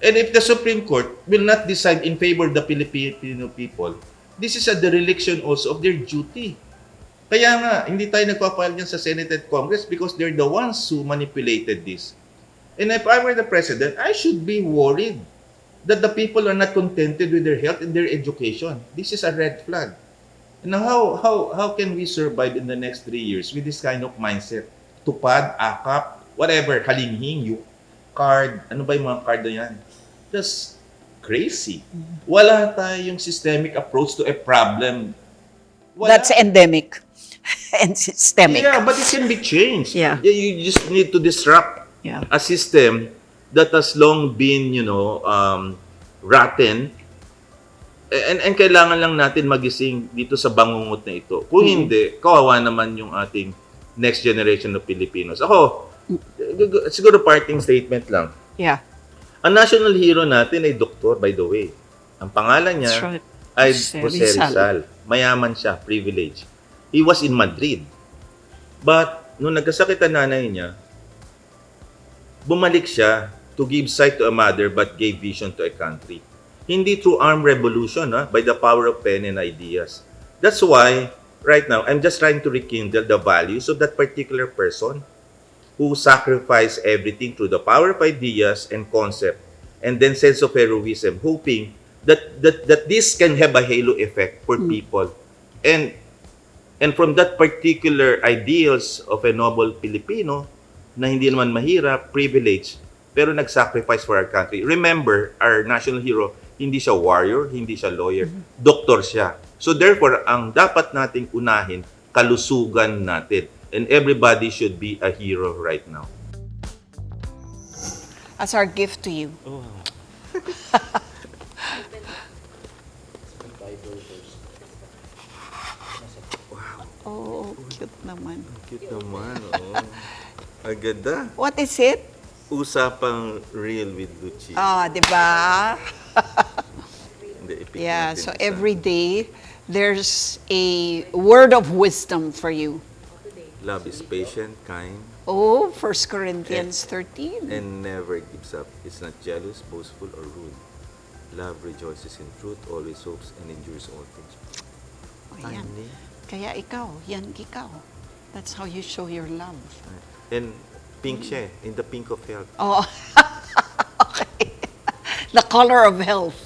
[SPEAKER 1] And if the Supreme Court will not decide in favor of the Filipino people, this is a dereliction also of their duty. Kaya nga, hindi tayo nagpa-file niyan sa Senate and Congress because they're the ones who manipulated this. And if I were the president, I should be worried that the people are not contented with their health and their education. This is a red flag. And how can we survive in the next 3 years with this kind of mindset? Tupad, akap, whatever, kalinghing, yung card, ano ba yung mga card na yan? Just crazy. Wala tayong systemic approach to a problem. Wala.
[SPEAKER 2] That's endemic and systemic.
[SPEAKER 1] Yeah, but it can be changed.
[SPEAKER 2] Yeah.
[SPEAKER 1] You just need to disrupt a system that has long been, rotten. And kailangan lang natin magising dito sa bangungot na ito. Kung hindi, kawawa naman yung ating next generation of Filipinos. Ako, siguro parting statement lang.
[SPEAKER 2] Yeah.
[SPEAKER 1] Ang national hero natin ay doktor, by the way. Ang pangalan niya
[SPEAKER 2] That's right.
[SPEAKER 1] ay
[SPEAKER 2] Jose
[SPEAKER 1] Jose
[SPEAKER 2] Rizal.
[SPEAKER 1] Rizal. Mayaman siya, privilege. He was in Madrid. But, nung nagkasakit ang nanay niya, bumalik siya to give sight to a mother but gave vision to a country. Hindi through armed revolution, by the power of pen and ideas. That's why, right now, I'm just trying to rekindle the values of that particular person who sacrificed everything through the power of ideas and concept, and then sense of heroism, hoping that this can have a halo effect for people. And from that particular ideals of a noble Filipino, na hindi naman mahirap, privilege, pero nag-sacrifice for our country. Remember, our national hero, hindi siya warrior, hindi siya lawyer, doktor siya. So therefore, ang dapat nating unahin, kalusugan natin. And everybody should be a hero right now.
[SPEAKER 2] As our gift to you. Oh, cute naman.
[SPEAKER 1] Cute naman, oo. Ang ganda.
[SPEAKER 2] What is it?
[SPEAKER 1] Usapang real with Lucci.
[SPEAKER 2] Di ba?
[SPEAKER 1] Hindi, i-pick
[SPEAKER 2] Yeah,
[SPEAKER 1] natin
[SPEAKER 2] so
[SPEAKER 1] isa.
[SPEAKER 2] every day, there's a word of wisdom for you.
[SPEAKER 1] Love is patient, kind,
[SPEAKER 2] Oh, 1 Corinthians 13.
[SPEAKER 1] and never gives up. It's not jealous, boastful, or rude. Love rejoices in truth, always hopes, and endures all things.
[SPEAKER 2] Ayan.
[SPEAKER 1] Ani.
[SPEAKER 2] Kaya ikaw, yan ikaw. That's how you show your love.
[SPEAKER 1] And pink siya eh, in the pink of health.
[SPEAKER 2] Oh, okay. The color of health.